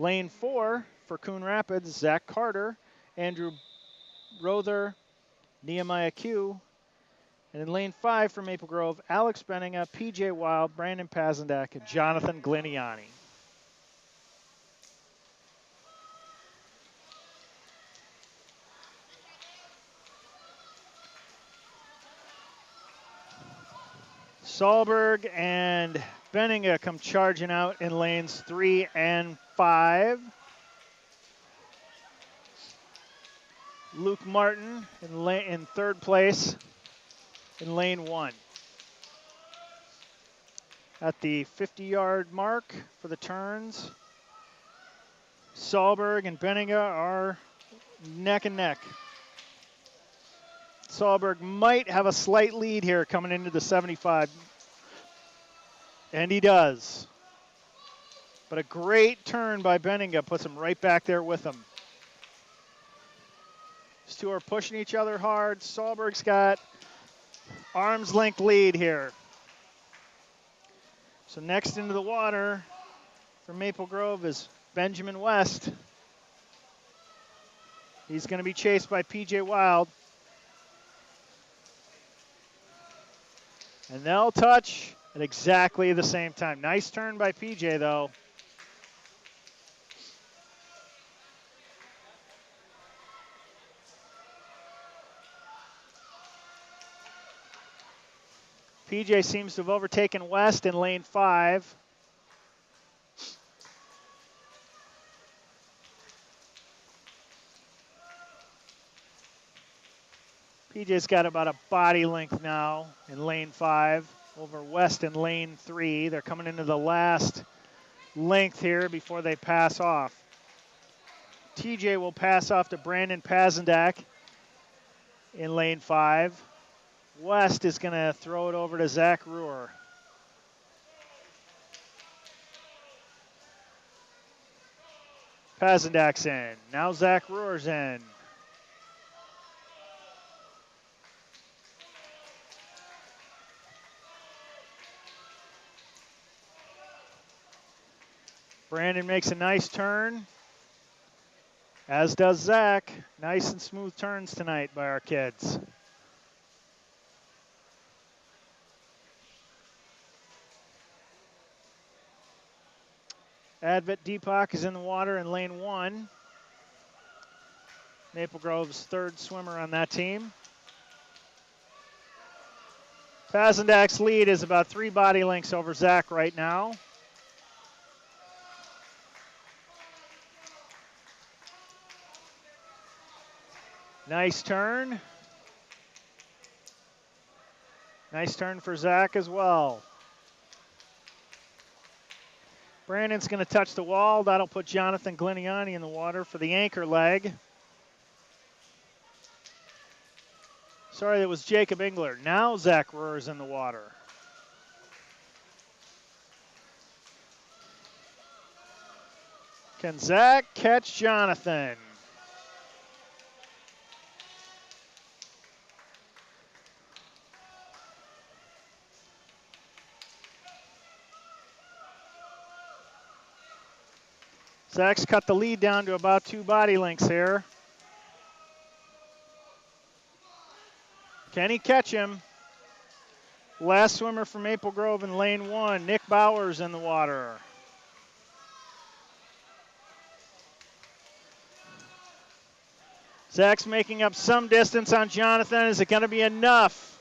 A: Lane 4 for Coon Rapids, Zach Carter, Andrew Rother, Nehemiah Q. And in lane 5 for Maple Grove, Alex Benninga, PJ Wild, Brandon Pazendak, and Jonathan Gliniani. Sahlberg and Benninga come charging out in lanes 3 and 5. Luke Martin in third place in lane 1. At the 50-yard mark for the turns, Sahlberg and Benninga are neck and neck. Sahlberg might have a slight lead here coming into the 75, and he does. But a great turn by Benninga puts him right back there with him. These two are pushing each other hard. Sahlberg's got arm's length lead here. So next into the water for Maple Grove is Benjamin West. He's going to be chased by PJ Wild. And they'll touch at exactly the same time. Nice turn by PJ, though. PJ seems to have overtaken West in lane 5. PJ's got about a body length now in lane 5 over West in lane 3. They're coming into the last length here before they pass off. TJ will pass off to Brandon Pazendak in lane 5. West is going to throw it over to Zach Ruhr. Pazendak's in. Now Zach Ruhr's in. Brandon makes a nice turn, as does Zach. Nice and smooth turns tonight by our kids. Advet Deepak is in the water in lane 1. Maple Grove's third swimmer on that team. Pazendak's lead is about 3 body lengths over Zach right now. Nice turn. Nice turn for Zach as well. Brandon's going to touch the wall. That'll put Jonathan Gliniani in the water for the anchor leg. Sorry, that was Jacob Engler. Now Zach Ruhr's in the water. Can Zach catch Jonathan? Zach's cut the lead down to about 2 body lengths here. Can he catch him? Last swimmer from Maple Grove in lane 1. Nick Bauer's in the water. Zach's making up some distance on Jonathan. Is it going to be enough?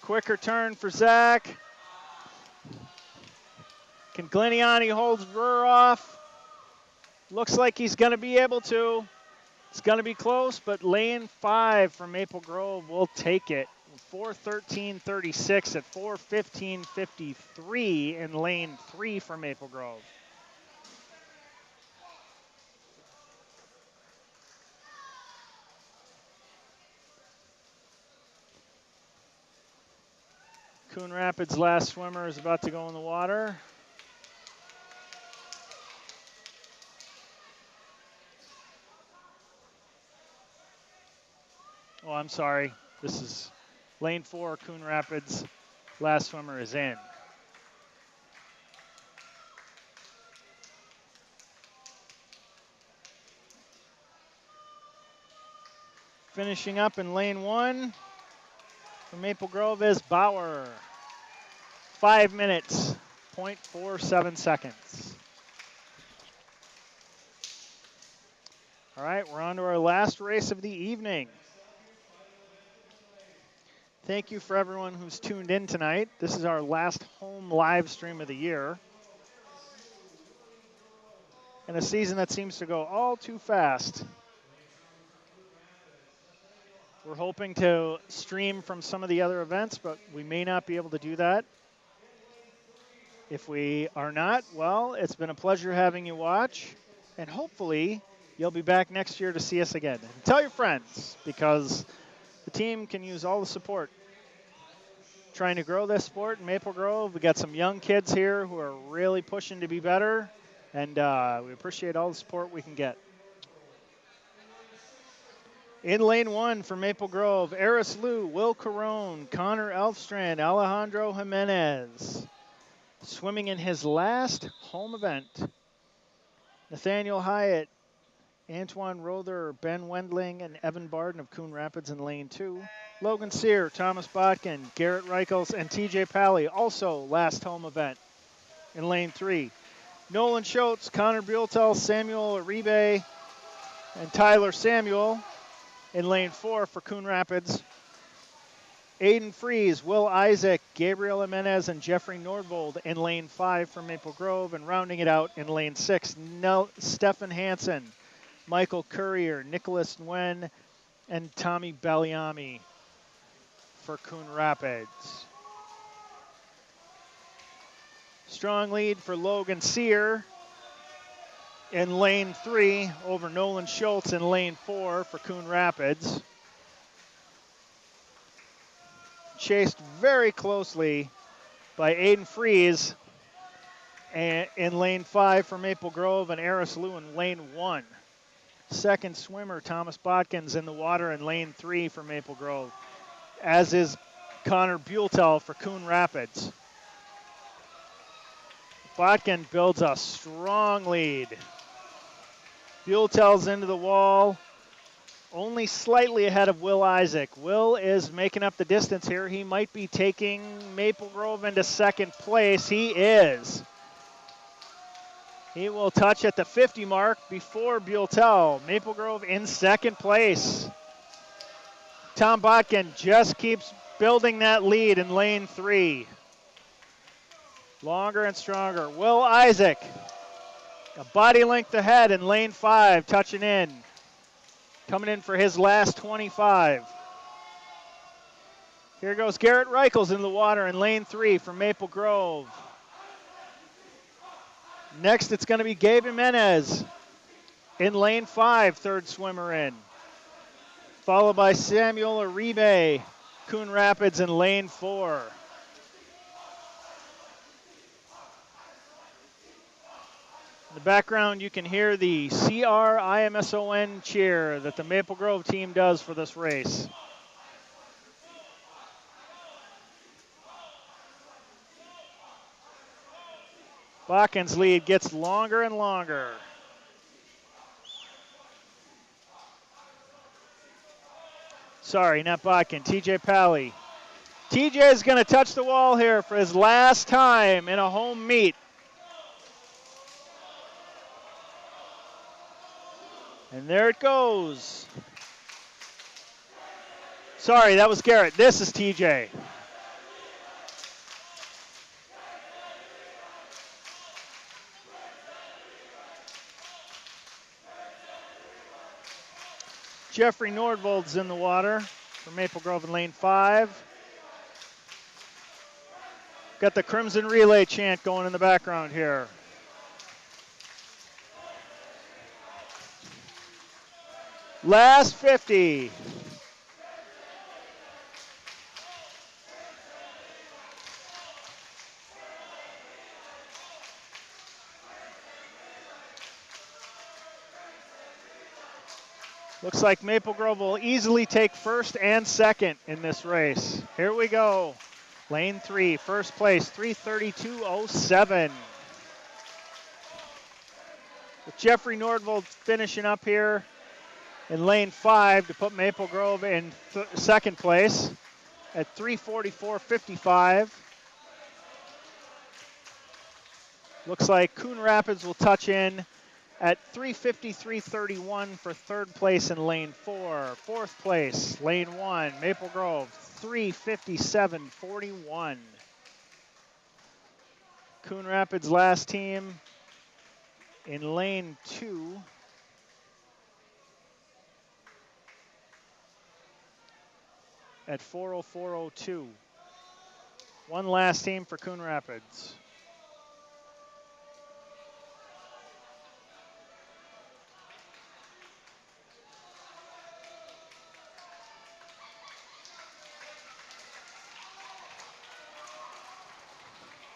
A: Quicker turn for Zach. Can Gliniani hold Burr off? Looks like he's going to be able to. It's going to be close, but lane 5 from Maple Grove will take it. 4:13.36 at 4:15.53 in lane 3 for Maple Grove. Coon Rapids' last swimmer is about to go in the water. Oh, I'm sorry. This is lane 4, Coon Rapids' last swimmer is in. Finishing up in lane 1 for Maple Grove is Bauer. 5 minutes, 0.47 seconds. All right, we're on to our last race of the evening. Thank you for everyone who's tuned in tonight. This is our last home live stream of the year. And a season that seems to go all too fast. We're hoping to stream from some of the other events, but we may not be able to do that. If we are not, well, it's been a pleasure having you watch. And hopefully you'll be back next year to see us again. And tell your friends, because the team can use all the support. Trying to grow this sport in Maple Grove. We got some young kids here who are really pushing to be better, and we appreciate all the support we can get. In lane 1 for Maple Grove, Eris Liu, Will Carone, Connor Elfstrand, Alejandro Jimenez. Swimming in his last home event. Nathaniel Hyatt, Antoine Rother, Ben Wendling, and Evan Barden of Coon Rapids in lane 2. Logan Sear, Thomas Botkin, Garrett Reichels, and TJ Pally, also last home event in lane 3. Nolan Schultz, Connor Buelltel, Samuel Uribe, and Tyler Samuel in lane 4 for Coon Rapids. Aiden Fries, Will Isaac, Gabriel Jimenez, and Jeffrey Nordvold in lane 5 for Maple Grove. And rounding it out in lane 6, Stefan Hansen, Michael Courier, Nicholas Nguyen, and Tommy Belliami for Coon Rapids. Strong lead for Logan Sear in lane 3 over Nolan Schultz in lane 4 for Coon Rapids. Chased very closely by Aiden Fries in lane 5 for Maple Grove and Eris Liu in lane 1. Second swimmer, Thomas Botkins, in the water in lane 3 for Maple Grove, as is Connor Buelltel for Coon Rapids. Botkin builds a strong lead. Buelltel's into the wall, only slightly ahead of Will Isaac. Will is making up the distance here. He might be taking Maple Grove into second place. He is. He will touch at the 50 mark before Buelltel. Maple Grove in second place. Tom Botkin just keeps building that lead in lane 3. Longer and stronger. Will Isaac, a body length ahead in lane 5, touching in. Coming in for his last 25. Here goes Garrett Reichels in the water in lane 3 from Maple Grove. Next, it's going to be Gabe Jimenez in lane 5, third swimmer in. Followed by Samuel Uribe, Coon Rapids in lane 4. In the background, you can hear the CRIMSON cheer that the Maple Grove team does for this race. Botkin's lead gets longer and longer. Sorry, not Botkin, TJ Pally. TJ is going to touch the wall here for his last time in a home meet. And there it goes. Sorry, that was Garrett. This is TJ. Jeffrey Nordvold's in the water for Maple Grove in lane 5. Got the Crimson Relay chant going in the background here. Last 50. Looks like Maple Grove will easily take first and second in this race. Here we go. Lane 3, first place, 3:32.07. With Jeffrey Nordvold finishing up here in lane 5 to put Maple Grove in second place at 3:44.55. Looks like Coon Rapids will touch in at 3:53.31 for third place in lane 4. Fourth place, lane 1, Maple Grove, 3:57.41. Coon Rapids last team in lane 2. At 4:04.02. One last team for Coon Rapids.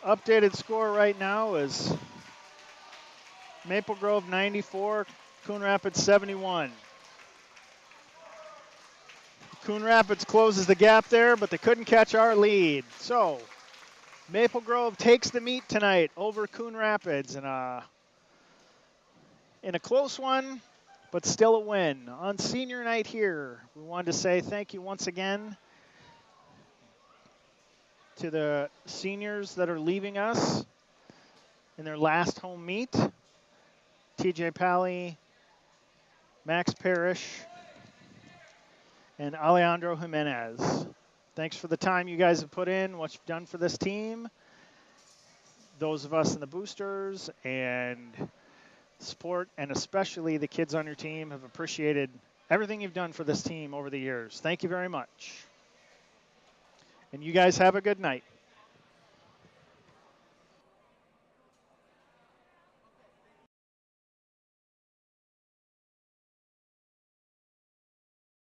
A: Updated score right now is Maple Grove 94, Coon Rapids 71. Coon Rapids closes the gap there, but they couldn't catch our lead. So Maple Grove takes the meet tonight over Coon Rapids in a close one, but still a win. On senior night here, we wanted to say thank you once again to the seniors that are leaving us in their last home meet. TJ Pally, Max Parrish, and Alejandro Jimenez. Thanks for the time you guys have put in, what you've done for this team. Those of us in the boosters and support, and especially the kids on your team, have appreciated everything you've done for this team over the years. Thank you very much. And you guys have a good night.